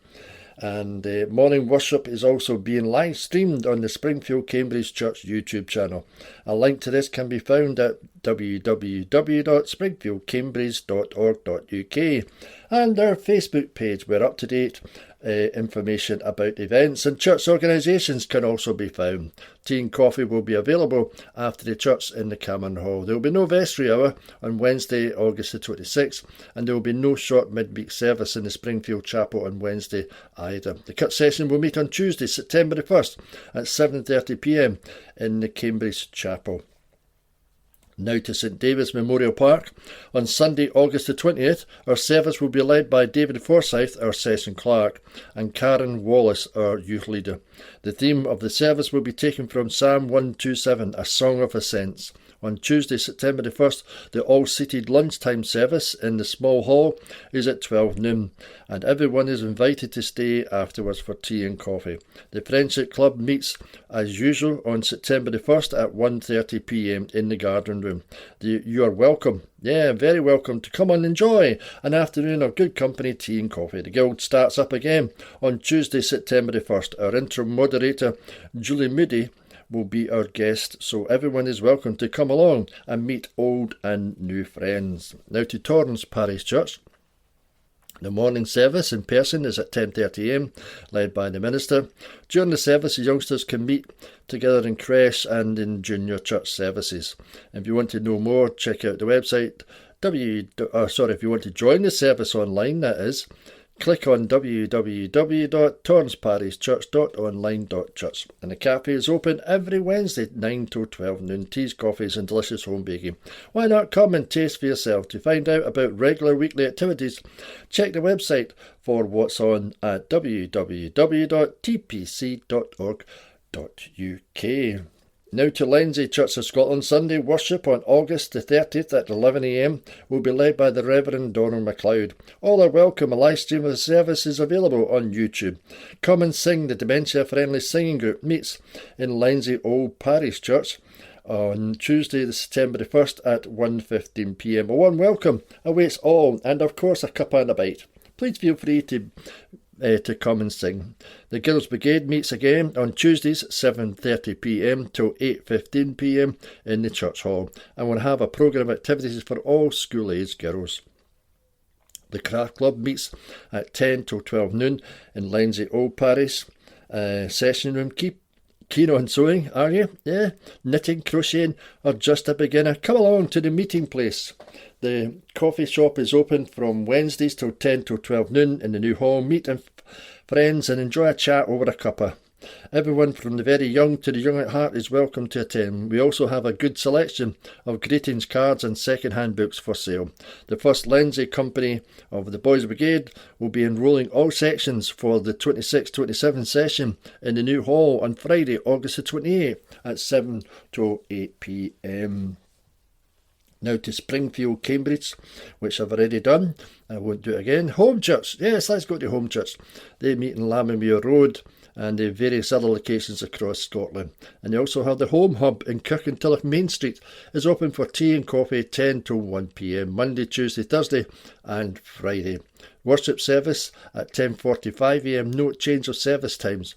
And morning worship is also being live streamed on the Springfield Cambridge Church YouTube channel. A link to this can be found at www.springfieldcambridge.org.uk and our Facebook page, where up-to-date information about events and church organisations can also be found. Tea and coffee will be available after the church in the Cameron Hall. There will be no vestry hour on Wednesday, August the 26th, and there will be no short midweek service in the Springfield Chapel on Wednesday either. The cut session will meet on Tuesday, September the 1st at 7:30 p.m. in the Cambridge Chapel. Now to St David's Memorial Park. On Sunday, August the 20th, our service will be led by David Forsyth, our session clerk, and Karen Wallace, our youth leader. The theme of the service will be taken from Psalm 127, A Song of Ascents. On Tuesday, September the 1st, the all-seated lunchtime service in the small hall is at 12 noon, and everyone is invited to stay afterwards for tea and coffee. The Friendship Club meets as usual on September the 1st at 1:30 p.m. in the garden room. You are welcome, very welcome, to come and enjoy an afternoon of good company, tea and coffee. The Guild starts up again on Tuesday, September the 1st. Our interim moderator, Julie Moody, will be our guest, so everyone is welcome to come along and meet old and new friends. Now to Torrance Parish Church. The morning service in person is at 10:30am, led by the minister. During the service, the youngsters can meet together in creche and in junior church services. If you want to know more, check out the website. If you want to join the service online, that is, click on www.torranceparishchurch.online.church. And the cafe is open every Wednesday 9 till 12 noon. Teas, coffees and delicious home baking. Why not come and taste for yourself? To find out about regular weekly activities, check the website for what's on at www.tpc.org.uk. Now to Lenzie Church of Scotland. Sunday worship on August the 30th at 11am will be led by the Reverend Donald MacLeod. All are welcome. A live stream of the service is available on YouTube. Come and Sing, the dementia-friendly singing group, meets in Lenzie Old Parish Church on Tuesday, September the 1st at 1:15pm. A warm welcome awaits all, and of course a cuppa and a bite. Please feel free to come and sing. The Girls' Brigade meets again on Tuesdays 7:30pm till 8:15pm in the church hall, and will have a programme of activities for all school-aged girls. The Craft Club meets at 10 till 12 noon in Lenzie Old Parish session room. Keen on sewing, are you? Yeah? Knitting, crocheting, or just a beginner? Come along to the meeting place. The coffee shop is open from Wednesdays till 10 till 12 noon in the new hall. Meet friends and enjoy a chat over a cuppa. Everyone from the very young to the young at heart is welcome to attend. We also have a good selection of greetings cards and second-hand books for sale. The first Lenzie company of the Boys' Brigade will be enrolling all sections for the 26-27 session in the new hall on Friday, August the 28th at 7 till 8pm. Now to Springfield, Cambridge, which I've already done. I won't do it again. Home Church. Yes, let's go to Home Church. They meet in Lammermuir Road and the various other locations across Scotland. And they also have the Home Hub in Kirkintilloch Main Street. Is open for tea and coffee 10 till 1pm, Monday, Tuesday, Thursday and Friday. Worship service at 10:45am, no change of service times.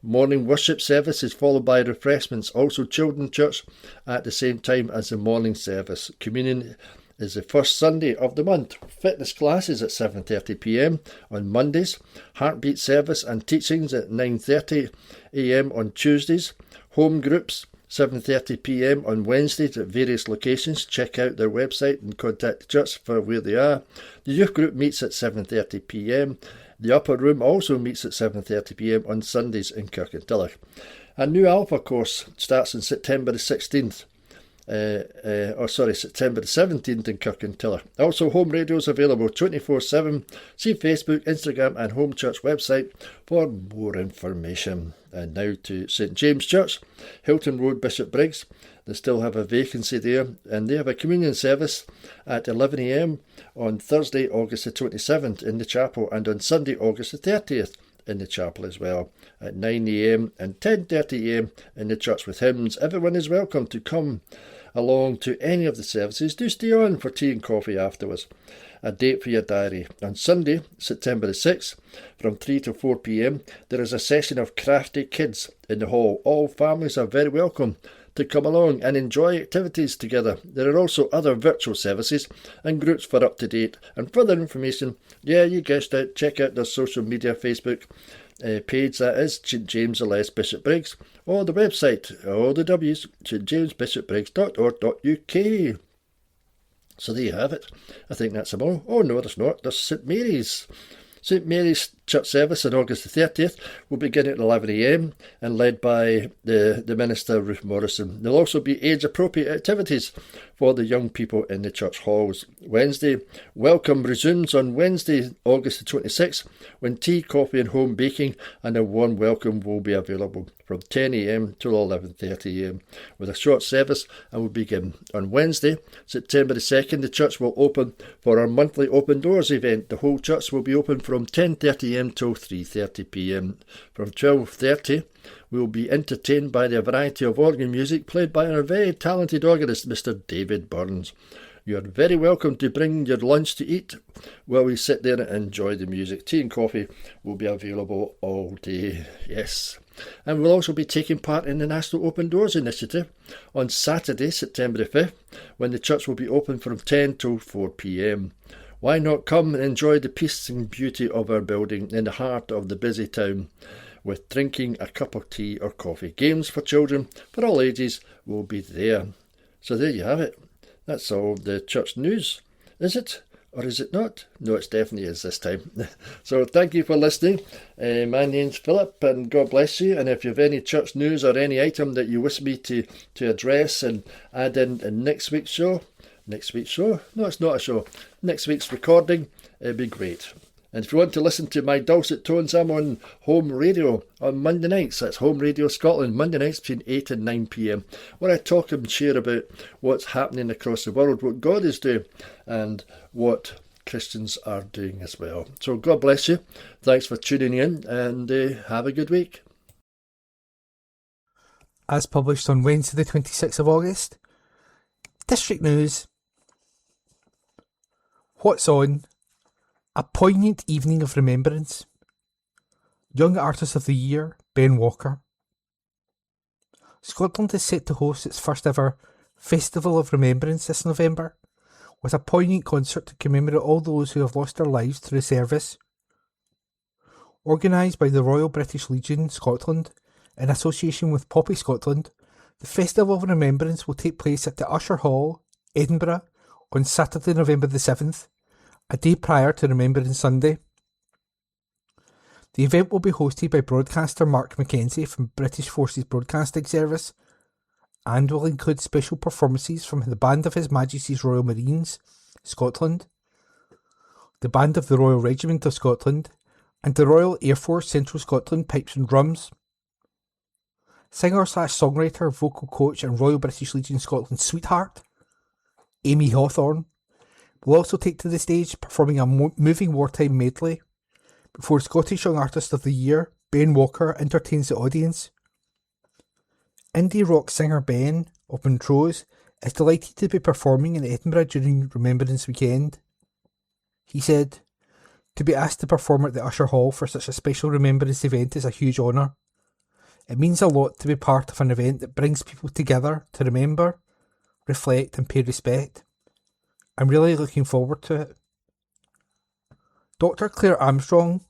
Morning worship service is followed by refreshments. Also Children's Church at the same time as the morning service. Communion is the first Sunday of the month. Fitness classes at 7:30pm on Mondays. Heartbeat service and teachings at 9:30am on Tuesdays. Home groups 7:30pm on Wednesdays at various locations. Check out their website and contact the church for where they are. The youth group meets at 7:30pm. The upper room also meets at 7:30pm on Sundays in Kirkintilloch. A new Alpha course starts on September the 16th. September the 17th in Kirkintilloch. Also, home radio is available 24/7. See Facebook, Instagram and Home Church website for more information. And now to St James Church, Hilton Road, Bishopbriggs. They still have a vacancy there, and they have a communion service at 11am on Thursday, August the 27th in the chapel, and on Sunday, August the 30th in the chapel as well, at 9am and 10:30am in the church with hymns. Everyone is welcome to come along to any of the services. Do stay on for tea and coffee afterwards. A date for your diary. On Sunday, September the 6th, from 3 to 4pm, there is a session of crafty kids in the hall. All families are very welcome to come along and enjoy activities together. There are also other virtual services and groups for up-to-date and further information. Yeah, you guessed it. Check out their social media Facebook page, that is St James LS Bishopbriggs, or the website, all the W's, stjamesbishopbriggs.org.uk. So there you have it. I think that's them all. Oh no, there's not. There's St Mary's. St Mary's church service on August the 30th will begin at 11am and led by the Minister Ruth Morrison. There'll also be age-appropriate activities for the young people in the church halls. Wednesday welcome resumes on Wednesday, August the 26th, when tea, coffee and home baking and a warm welcome will be available from 10am till 11:30am with a short service, and will begin on Wednesday, September the 2nd. The church will open for our monthly Open Doors event. The whole church will be open from 10:30am till 3:30pm. From 12:30 we will be entertained by the variety of organ music played by our very talented organist, Mr. David Burns. You are very welcome to bring your lunch to eat while we sit there and enjoy the music. Tea and coffee will be available all day. Yes. and will also be taking part in the National Open Doors initiative on Saturday, September the 5th, when the church will be open from 10 till 4 p.m. Why not come and enjoy the peace and beauty of our building in the heart of the busy town, with drinking a cup of tea or coffee. Games for children for all ages will be there. So there you have it. That's all the church news. Is it? Or is it not? No, it definitely is this time. So thank you for listening. My name's Philip, and God bless you. And if you have any church news or any item that you wish me to address and add in next week's show, no, it's not a show, next week's recording, it'd be great. And if you want to listen to my dulcet tones, I'm on home radio on Monday nights. That's Home Radio Scotland, Monday nights between 8 and 9 p.m, where I talk and share about what's happening across the world, what God is doing, and what Christians are doing as well. So God bless you. Thanks for tuning in, and have a good week. As published on Wednesday the 26th of August, District News. What's on? A poignant evening of remembrance. Young Artist of the Year, Ben Walker. Scotland is set to host its first ever Festival of Remembrance this November, with a poignant concert to commemorate all those who have lost their lives through service. Organised by the Royal British Legion Scotland in association with Poppy Scotland, the Festival of Remembrance will take place at the Usher Hall, Edinburgh, on Saturday, November the 7th, a day prior to Remembrance Sunday. The event will be hosted by broadcaster Mark Mackenzie from British Forces Broadcasting Service, and will include special performances from the Band of His Majesty's Royal Marines, Scotland, the Band of the Royal Regiment of Scotland, and the Royal Air Force Central Scotland Pipes and Drums. Singer/songwriter, vocal coach and Royal British Legion Scotland sweetheart, Amy Hawthorne, will also take to the stage, performing a moving wartime medley, before Scottish Young Artist of the Year, Ben Walker, entertains the audience. Indie rock singer Ben, of Montrose, is delighted to be performing in Edinburgh during Remembrance Weekend. He said, "To be asked to perform at the Usher Hall for such a special Remembrance event is a huge honour. It means a lot to be part of an event that brings people together to remember, reflect and pay respect. I'm really looking forward to it." Dr. Claire Armstrong,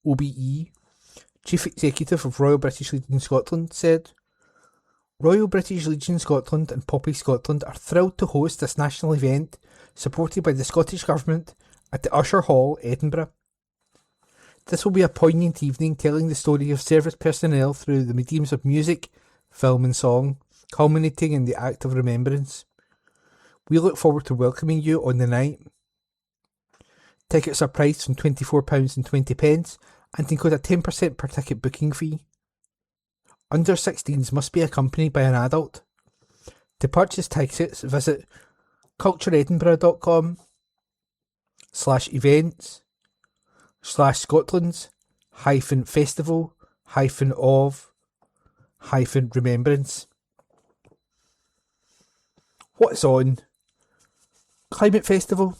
OBE, Chief Executive of Royal British Legion Scotland, said, "Royal British Legion Scotland and Poppy Scotland are thrilled to host this national event supported by the Scottish Government at the Usher Hall, Edinburgh. This will be a poignant evening telling the story of service personnel through the mediums of music, film and song, culminating in the act of remembrance. We look forward to welcoming you on the night." Tickets are priced from £24.20 and include a 10% per ticket booking fee. Under 16s must be accompanied by an adult. To purchase tickets, visit cultureedinburgh.com/events/Scotland's-festival-remembrance. What's on? Climate Festival.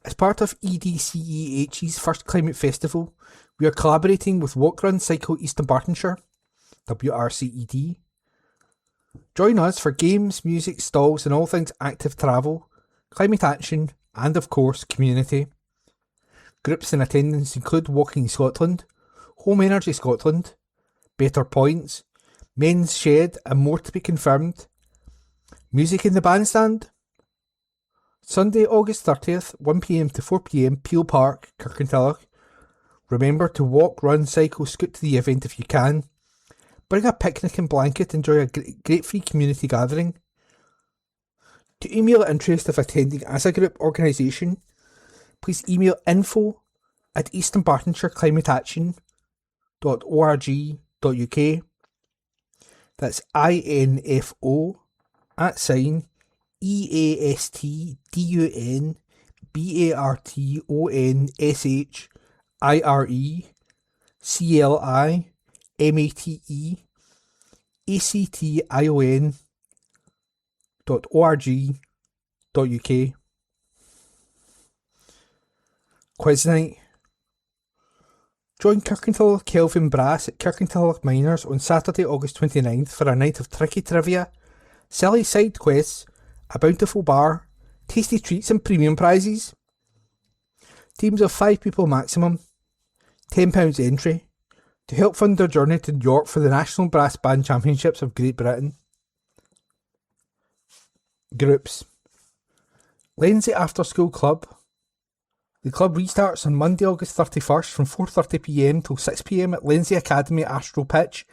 As part of EDCEH's first Climate Festival, we are collaborating with Walk Run Cycle East Dunbartonshire, WRCED. Join us for games, music, stalls and all things active travel, climate action and, of course, community. Groups in attendance include Walking Scotland, Home Energy Scotland, Better Points, Men's Shed and more to be confirmed. Music in the bandstand. Sunday, August 30th, 1pm to 4pm, Peel Park, Kirkintilloch. Remember to walk, run, cycle, scoot to the event if you can. Bring a picnic and blanket, enjoy a great free community gathering. To email interest of attending as a group organisation, please email info@easternbartonshire.climateaction.org.uk. That's info@easternbartonshire.org.uk. Quiz night. Join Kirkintilloch Kelvin Brass at Kirkintilloch Miners on Saturday, August 29th for a night of tricky trivia, silly side quests, a bountiful bar, tasty treats and premium prizes. Teams of 5 people maximum, £10 entry, to help fund their journey to York for the National Brass Band Championships of Great Britain. Groups. Lenzie After School Club. The club restarts on Monday, August 31st from 4:30pm till 6pm at Lenzie Academy Astro Pitch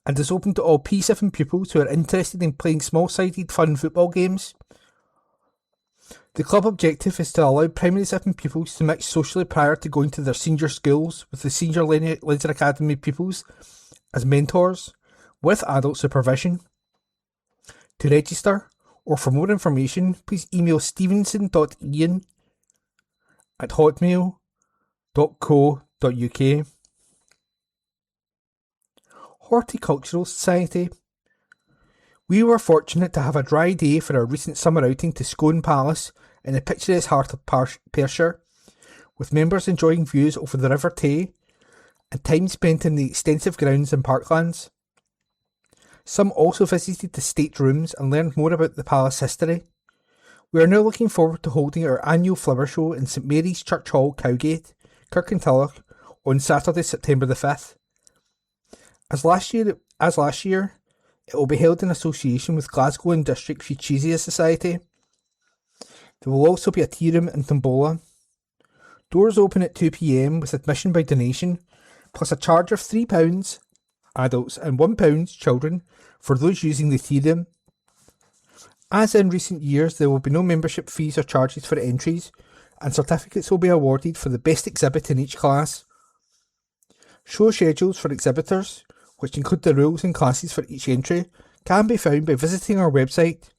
and is open to all P7 pupils who are interested in playing small-sided fun football games. The club objective is to allow primary 7 pupils to mix socially prior to going to their senior schools with the senior Lenzie Academy pupils as mentors with adult supervision. To register or for more information, please email stevenson.ian@hotmail.co.uk. Horticultural Society. We were fortunate to have a dry day for our recent summer outing to Scone Palace in the picturesque heart of Perthshire, with members enjoying views over the River Tay and time spent in the extensive grounds and parklands. Some also visited the state rooms and learned more about the palace history. We are now looking forward to holding our annual flower show in St Mary's Church Hall, Cowgate, Kirkintilloch, on Saturday, September the 5th. As last year, it will be held in association with Glasgow and District Fuchsia Society. There will also be a tea room and tombola. Doors open at 2pm with admission by donation, plus a charge of £3 adults and £1 children for those using the tea room. As in recent years, there will be no membership fees or charges for entries, and certificates will be awarded for the best exhibit in each class. Show schedules for exhibitors, which include the rules and classes for each entry, can be found by visiting our website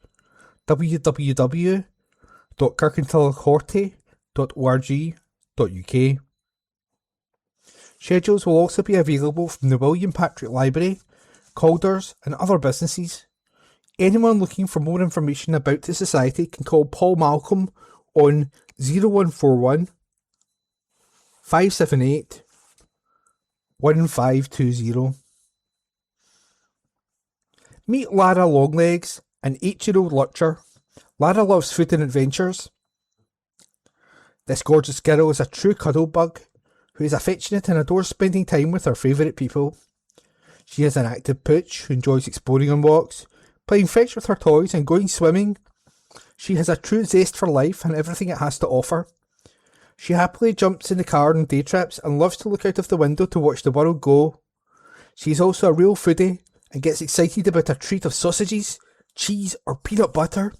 www.kirkintillochhorty.org.uk. Schedules will also be available from the William Patrick Library, Calder's and other businesses. Anyone looking for more information about the Society can call Paul Malcolm on 0141 578 1520. Meet Lara Longlegs, an 8-year-old lurcher. Lara loves food and adventures. This gorgeous girl is a true cuddle bug who is affectionate and adores spending time with her favourite people. She is an active pooch who enjoys exploring on walks, playing fetch with her toys and going swimming. She has a true zest for life and everything it has to offer. She happily jumps in the car on day trips and loves to look out of the window to watch the world go. She is also a real foodie and gets excited about a treat of sausages, cheese or peanut butter.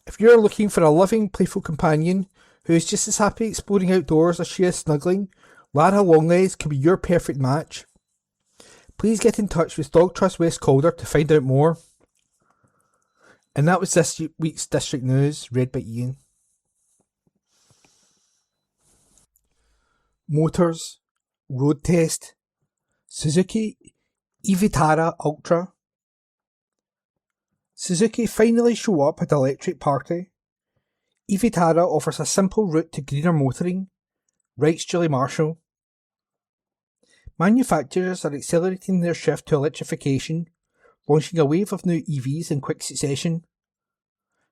If you are looking for a loving, playful companion who is just as happy exploring outdoors as she is snuggling, Lara Longlegs can be your perfect match. Please get in touch with Dog Trust West Calder to find out more. And that was this week's District News, read by Ian. Motors, road test, Suzuki e-Vitara Ultra. Suzuki finally show up at electric party. e-Vitara offers a simple route to greener motoring, writes Julie Marshall. Manufacturers are accelerating their shift to electrification, launching a wave of new EVs in quick succession.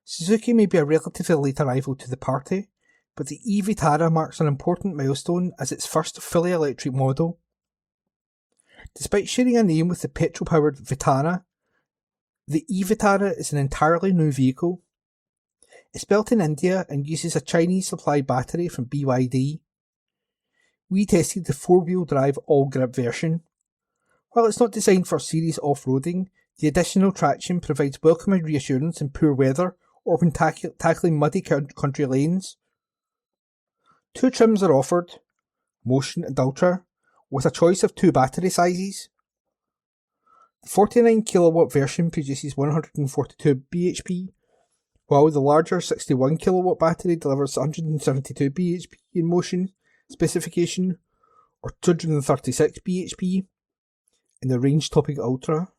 Suzuki may be a relatively late arrival to the party, but the e-Vitara marks an important milestone as its first fully electric model. Despite sharing a name with the petrol-powered Vitara, the e-Vitara is an entirely new vehicle. It's built in India and uses a Chinese-supplied battery from BYD. We tested the 4-wheel drive all-grip version. While it's not designed for serious off-roading, the additional traction provides welcome reassurance in poor weather or when tackling muddy country lanes. 2 trims are offered, Motion and Ultra, with a choice of 2 battery sizes. The 49kW version produces 142 bhp, while the larger 61kW battery delivers 172 bhp in motion specification, or 236 bhp in the range-topping Ultra.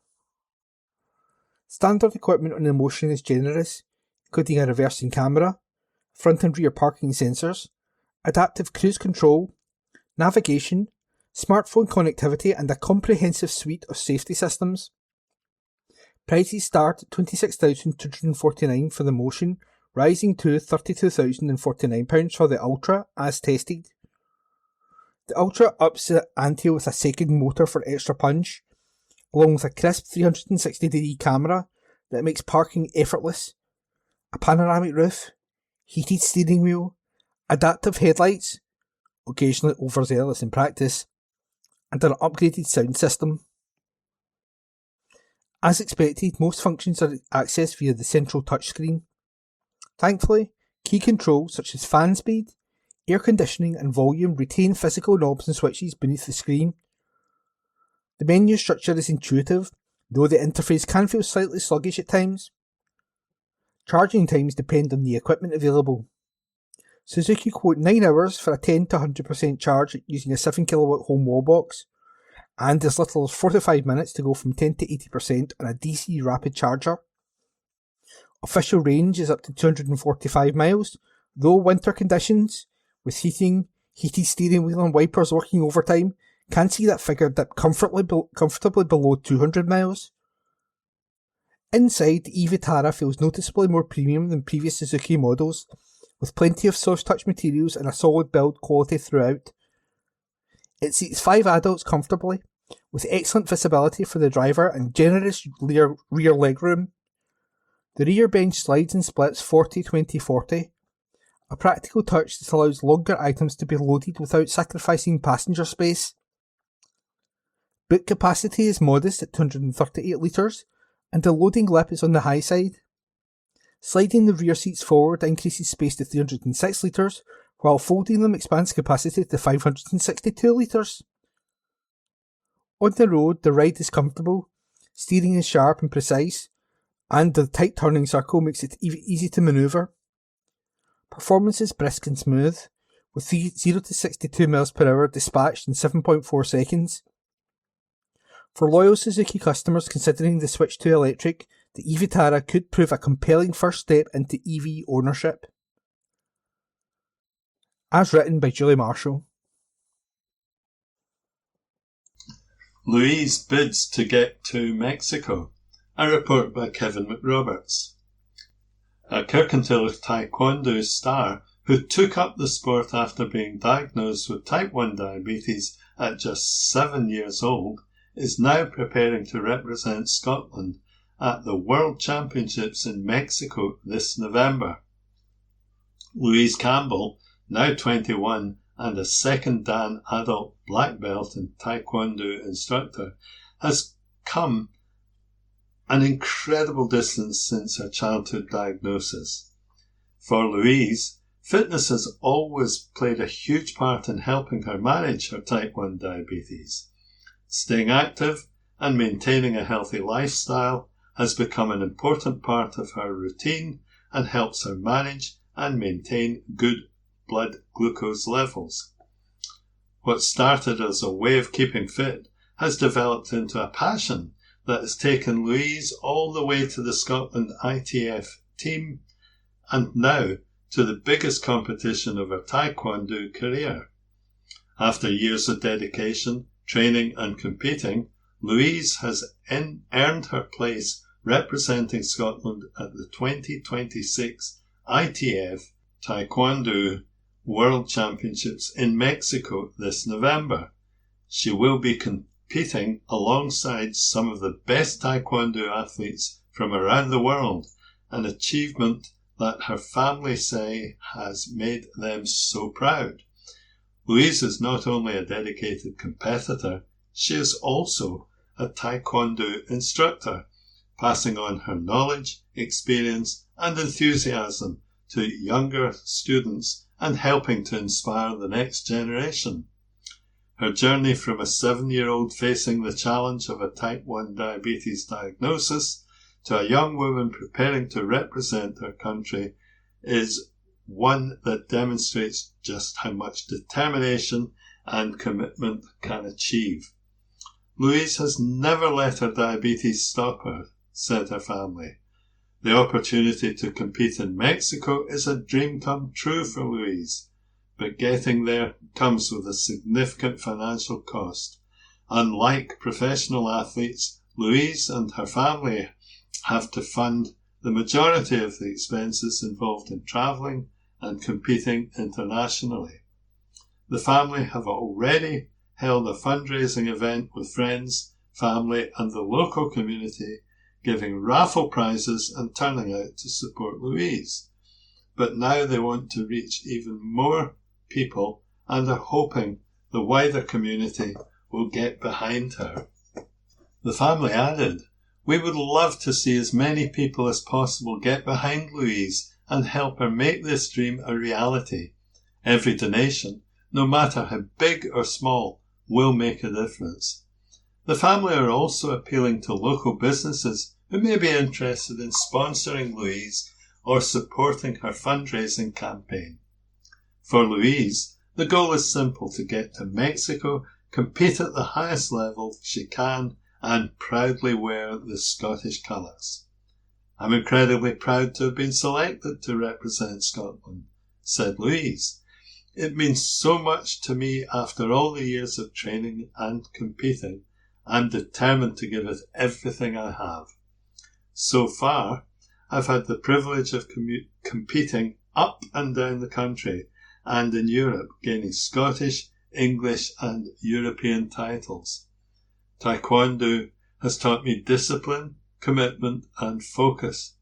Standard equipment on the Motion is generous, including a reversing camera, front and rear parking sensors, adaptive cruise control, navigation, smartphone connectivity and a comprehensive suite of safety systems. Prices start at £26,249 for the Motion, rising to £32,049 for the Ultra as tested. The Ultra ups the ante with a second motor for extra punch, along with a crisp 360-degree camera that makes parking effortless, a panoramic roof, heated steering wheel, adaptive headlights, occasionally overzealous in practice, and an upgraded sound system. As expected, most functions are accessed via the central touchscreen. Thankfully, key controls such as fan speed, air conditioning and volume retain physical knobs and switches beneath the screen. The menu structure is intuitive, though the interface can feel slightly sluggish at times. Charging times depend on the equipment available. Suzuki quote 9 hours for a 10 to 100% charge using a 7kW home wall box, and as little as 45 minutes to go from 10 to 80% on a DC rapid charger. Official range is up to 245 miles, though winter conditions, with heating, heated steering wheel and wipers working overtime, can see that figure dip comfortably below 200 miles. Inside, the e-Vitara feels noticeably more premium than previous Suzuki models, with plenty of soft touch materials and a solid build quality throughout. It seats 5 adults comfortably, with excellent visibility for the driver and generous rear legroom. The rear bench slides and splits 40-20-40, a practical touch that allows longer items to be loaded without sacrificing passenger space. Boot capacity is modest at 238 litres, and the loading lip is on the high side. Sliding the rear seats forward increases space to 306 litres, while folding them expands capacity to 562 litres. On the road, the ride is comfortable, steering is sharp and precise, and the tight turning circle makes it easy to manoeuvre. Performance is brisk and smooth, with 0 to 62 mph dispatched in 7.4 seconds. For loyal Suzuki customers considering the switch to electric, the e-Vitara could prove a compelling first step into EV ownership. As written by Julie Marshall. Louise bids to get to Mexico. A report by Kevin McRoberts. A Kirkintilloch Taekwondo star who took up the sport after being diagnosed with type 1 diabetes at just 7 years old is now preparing to represent Scotland at the World Championships in Mexico this November. Louise Campbell, now 21 and a second Dan adult black belt and Taekwondo instructor, has come an incredible distance since her childhood diagnosis. For Louise, fitness has always played a huge part in helping her manage her type 1 diabetes. Staying active and maintaining a healthy lifestyle has become an important part of her routine and helps her manage and maintain good blood glucose levels. What started as a way of keeping fit has developed into a passion that has taken Louise all the way to the Scotland ITF team and now to the biggest competition of her Taekwondo career. After years of dedication, training and competing, Louise has earned her place representing Scotland at the 2026 ITF Taekwondo World Championships in Mexico this November. She will be competing alongside some of the best Taekwondo athletes from around the world, an achievement that her family say has made them so proud. Louise is not only a dedicated competitor, she is also a Taekwondo instructor, passing on her knowledge, experience and enthusiasm to younger students and helping to inspire the next generation. Her journey from a 7-year-old facing the challenge of a type 1 diabetes diagnosis to a young woman preparing to represent her country is one that demonstrates just how much determination and commitment can achieve. Louise has never let her diabetes stop her, said her family. The opportunity to compete in Mexico is a dream come true for Louise, but getting there comes with a significant financial cost. Unlike professional athletes, Louise and her family have to fund the majority of the expenses involved in travelling and competing internationally. The family have already held a fundraising event with friends, family and the local community, giving raffle prizes and turning out to support Louise. But now they want to reach even more people and are hoping the wider community will get behind her. The family added, "We would love to see as many people as possible get behind Louise and help her make this dream a reality. Every donation, no matter how big or small, will make a difference." The family are also appealing to local businesses who may be interested in sponsoring Louise or supporting her fundraising campaign. For Louise, the goal is simple: to get to Mexico, compete at the highest level she can, and proudly wear the Scottish colours. "I'm incredibly proud to have been selected to represent Scotland," said Louise. "It means so much to me after all the years of training and competing. I'm determined to give it everything I have. So far, I've had the privilege of competing up and down the country and in Europe, gaining Scottish, English and European titles. Taekwondo has taught me discipline, commitment and focus.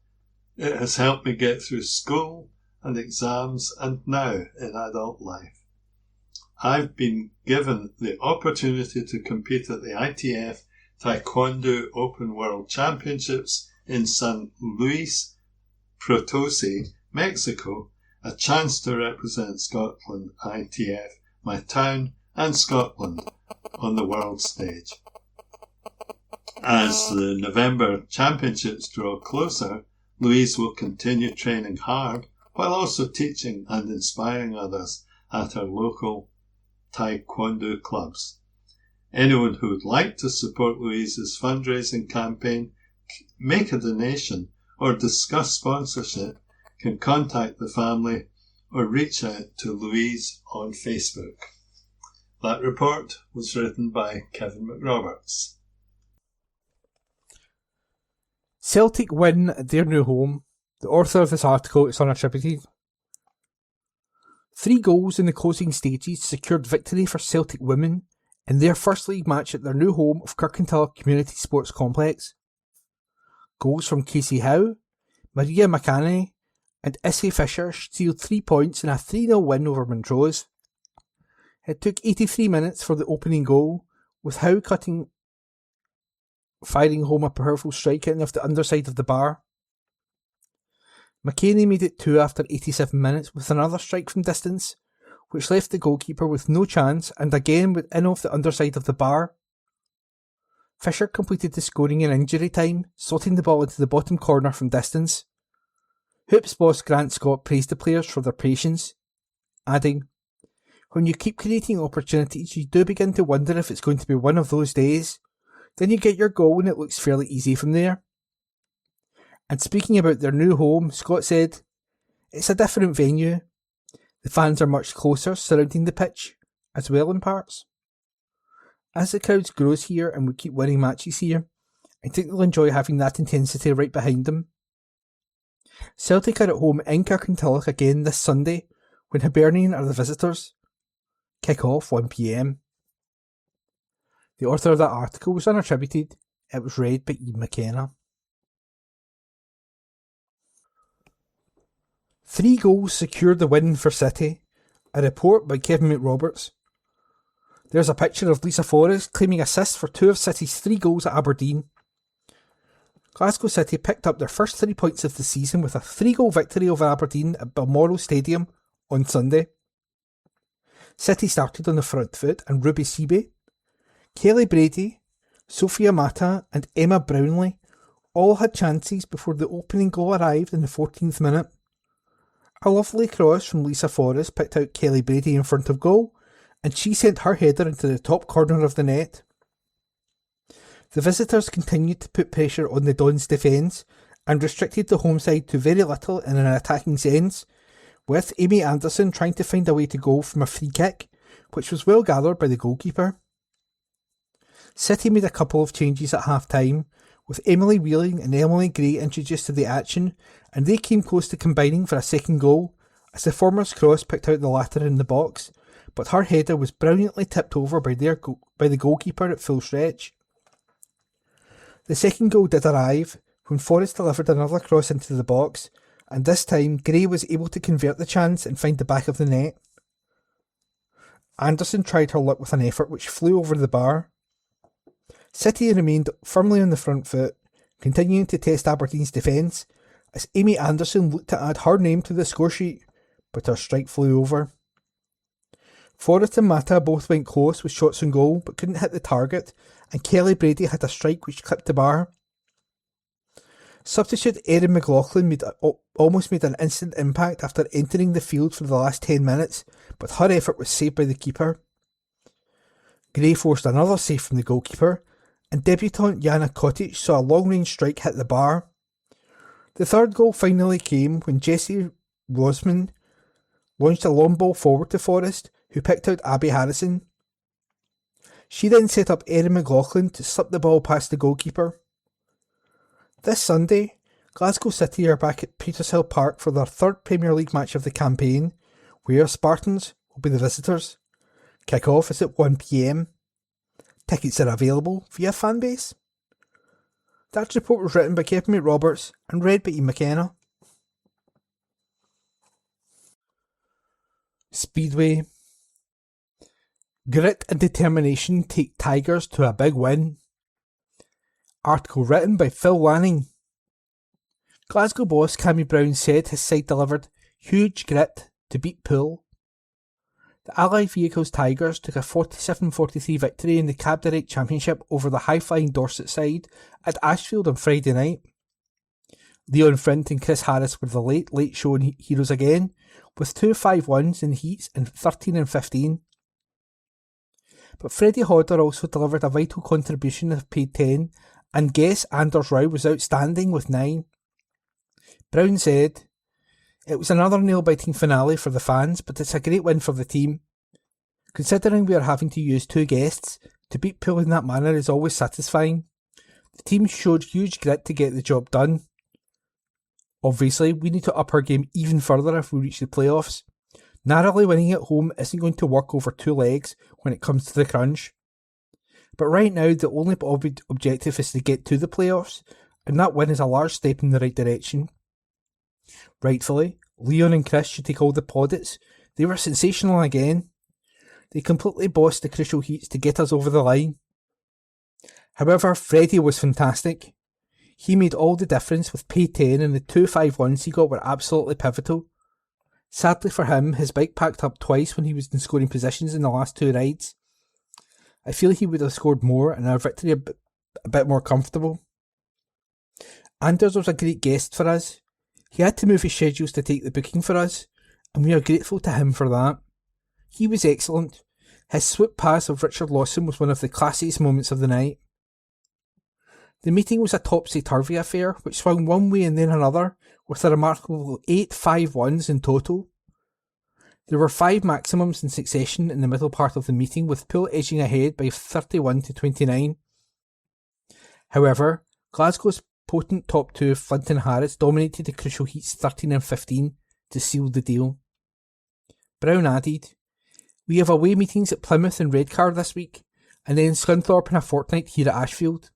It has helped me get through school and exams and now in adult life. I've been given the opportunity to compete at the ITF Taekwondo Open World Championships in San Luis Potosi, Mexico, a chance to represent Scotland, ITF, my town and Scotland on the world stage. As the November championships draw closer, Louise will continue training hard while also teaching and inspiring others at her local Taekwondo clubs. Anyone who would like to support Louise's fundraising campaign, make a donation or discuss sponsorship can contact the family or reach out to Louise on Facebook. That report was written by Kevin McRoberts. Celtic win at their new home. The author of this article is unattributed. 3 goals in the closing stages secured victory for Celtic women in their first league match at their new home of Kirkintilloch Community Sports Complex. Goals from Casey Howe, Maria McCanney and Issy Fisher sealed 3 points in a 3-0 win over Montrose. It took 83 minutes for the opening goal, with Howe firing home a powerful strike in off the underside of the bar. McCaney made it 2 after 87 minutes with another strike from distance, which left the goalkeeper with no chance and again went in off the underside of the bar. Fisher completed the scoring in injury time, slotting the ball into the bottom corner from distance. Hoops boss Grant Scott praised the players for their patience, adding, "When you keep creating opportunities, you do begin to wonder if it's going to be one of those days. Then you get your goal and it looks fairly easy from there." And speaking about their new home, Scott said, "It's a different venue. The fans are much closer, surrounding the pitch, as well in parts. As the crowd grows here and we keep winning matches here, I think they'll enjoy having that intensity right behind them." Celtic are at home in Kirkintilloch again this Sunday, when Hibernian are the visitors. Kick-off 1 p.m. The author of that article was unattributed. It was read by Ian McKenna. 3 goals secured the win for City. A report by Kevin McRoberts. There's a picture of Lisa Forrest claiming assists for 2 of City's 3 goals at Aberdeen. Glasgow City picked up their first 3 points of the season with a 3-goal victory over Aberdeen at Balmoral Stadium on Sunday. City started on the front foot and Ruby Seabay, Kelly Brady, Sophia Mata and Emma Brownlee all had chances before the opening goal arrived in the 14th minute. A lovely cross from Lisa Forrest picked out Kelly Brady in front of goal, and she sent her header into the top corner of the net. The visitors continued to put pressure on the Dons' defence and restricted the home side to very little in an attacking sense, with Amy Anderson trying to find a way to goal from a free kick, which was well gathered by the goalkeeper. City made a couple of changes at half-time, with Emily Wheeling and Emily Gray introduced to the action, and they came close to combining for a second goal, as the former's cross picked out the latter in the box, but her header was brilliantly tipped over by the goalkeeper at full stretch. The second goal did arrive, when Forrest delivered another cross into the box, and this time Gray was able to convert the chance and find the back of the net. Anderson tried her luck with an effort which flew over the bar. City remained firmly on the front foot, continuing to test Aberdeen's defence, as Amy Anderson looked to add her name to the scoresheet, but her strike flew over. Forrest and Mata both went close with shots on goal, but couldn't hit the target, and Kelly Brady had a strike which clipped the bar. Substitute Erin McLaughlin almost made an instant impact after entering the field for the last 10 minutes, but her effort was saved by the keeper. Gray forced another save from the goalkeeper, and debutant Jana Kotic saw a long-range strike hit the bar. The third goal finally came when Jessie Rosman launched a long ball forward to Forrest, who picked out Abby Harrison. She then set up Erin McLaughlin to slip the ball past the goalkeeper. This Sunday, Glasgow City are back at Petershill Park for their third Premier League match of the campaign, where Spartans will be the visitors. Kick-off is at 1 p.m. Tickets are available via Fanbase. That report was written by Kevin McRoberts and read by Ian McKenna. Speedway. Grit and determination take Tigers to a big win. Article written by Phil Lanning. Glasgow boss Cammy Brown said his side delivered huge grit to beat Poole. The Allied Vehicles Tigers took a 47-43 victory in the Cab Direct Championship over the high-flying Dorset side at Ashfield on Friday night. Leon Frint and Chris Harris were the late show heroes again, with 2 5-1s in the heats and 13 and 15. But Freddie Hodder also delivered a vital contribution of paid 10, and guess Anders Rau was outstanding with 9. Brown said, "It was another nail-biting finale for the fans, but it's a great win for the team. Considering we are having to use 2 guests, to beat Poole in that manner is always satisfying. The team showed huge grit to get the job done. Obviously, we need to up our game even further if we reach the playoffs. Narrowly winning at home isn't going to work over 2 legs when it comes to the crunch. But right now, the only objective is to get to the playoffs, and that win is a large step in the right direction. Rightfully, Leon and Chris should take all the plaudits. They were sensational again. They completely bossed the crucial heats to get us over the line. However, Freddie was fantastic. He made all the difference with paid 10, and the 2 5-1s he got were absolutely pivotal. Sadly for him, his bike packed up twice when he was in scoring positions in the last 2 rides. I feel he would have scored more and our victory a bit more comfortable. Anders was a great guest for us. He had to move his schedules to take the booking for us, and we are grateful to him for that. He was excellent. His swoop pass of Richard Lawson was one of the classiest moments of the night. The meeting was a topsy-turvy affair, which swung one way and then another, with a remarkable 8 5-1s in total. There were 5 maximums in succession in the middle part of the meeting, with Poole edging ahead by 31-29. However, Glasgow's potent top 2 of Flint and Harris dominated the crucial heats 13 and 15 to seal the deal. Brown added, "We have away meetings at Plymouth and Redcar this week, and then Scunthorpe in a fortnight here at Ashfield.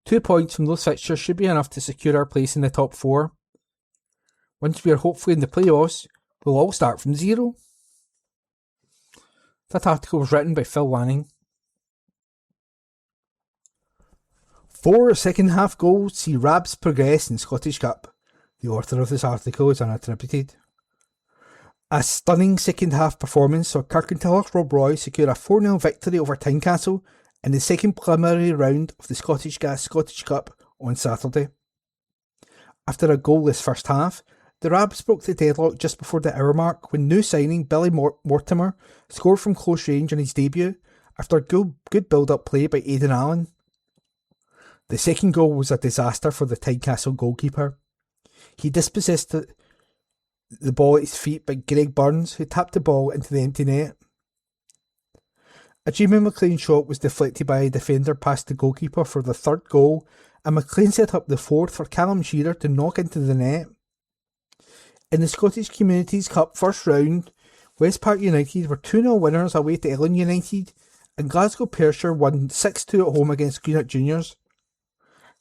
2 points from those fixtures should be enough to secure our place in the top 4. Once we are hopefully in the playoffs, we'll all start from 0. That article was written by Phil Lanning. 4 second-half goals see Rabs progress in Scottish Cup. The author of this article is unattributed. A stunning second-half performance saw Kirkintilloch Rob Roy secure a 4-0 victory over Tynecastle in the second preliminary round of the Scottish Gas Scottish Cup on Saturday. After a goalless first half, the Rabs broke the deadlock just before the hour mark when new signing Billy Mortimer scored from close range on his debut after good build-up play by Aidan Allen. The second goal was a disaster for the Tynecastle goalkeeper. He dispossessed the ball at his feet by Greg Burns, who tapped the ball into the empty net. A Jamie McLean shot was deflected by a defender past the goalkeeper for the third goal, and McLean set up the fourth for Callum Shearer to knock into the net. In the Scottish Communities Cup first round, West Park United were 2-0 winners away to Ellen United, and Glasgow Pershore won 6-2 at home against Greenock Juniors.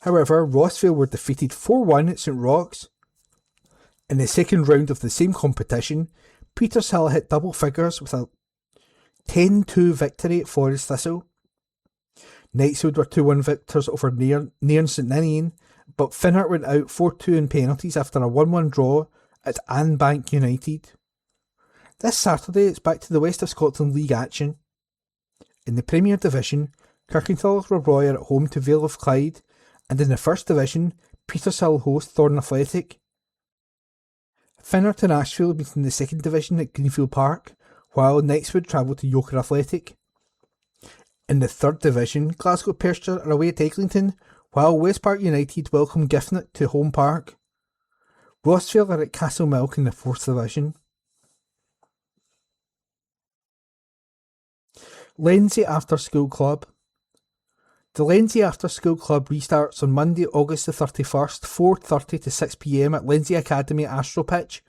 However, Rossvale were defeated 4-1 at St Roch's. In the second round of the same competition, Petershill hit double figures with a 10-2 victory at Forest Thistle. Knightswood were 2-1 victors over Nairn St Ninian, but Finnart went out 4-2 in penalties after a 1-1 draw at Anbank United. This Saturday it's back to the West of Scotland League action. In the Premier Division, Kirkintilloch were Roy at home to Vale of Clyde, and in the First Division, Petershill host Thorn Athletic. Finnart and Ashfield meet in the Second Division at Greenfield Park, while Knightswood travel to Yoker Athletic. In the Third Division, Glasgow Pershore are away at Eglinton, while West Park United welcome Giffnock to Home Park. Rossvale are at Castlemilk in the Fourth Division. Lenzie After School Club. The Lenzie After School Club restarts on Monday, August the 31st, 4:30 to 6pm at Lenzie Academy Astro Pitch,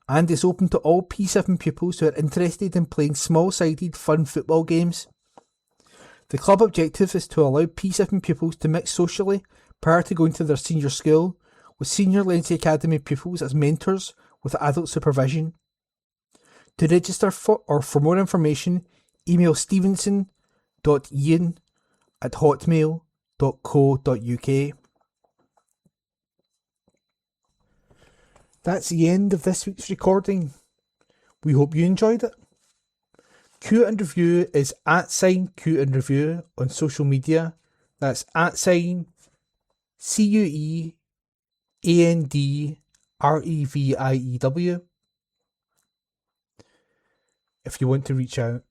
and is open to all P7 pupils who are interested in playing small-sided fun football games. The club objective is to allow P7 pupils to mix socially prior to going to their senior school, with senior Lenzie Academy pupils as mentors with adult supervision. To register or for more information, email stevenson.ian@hotmail.co.uk. That's the end of this week's recording. We hope you enjoyed it. Q and Review is @Q and Review on social media. That's @CUEANDREVIEW. If you want to reach out.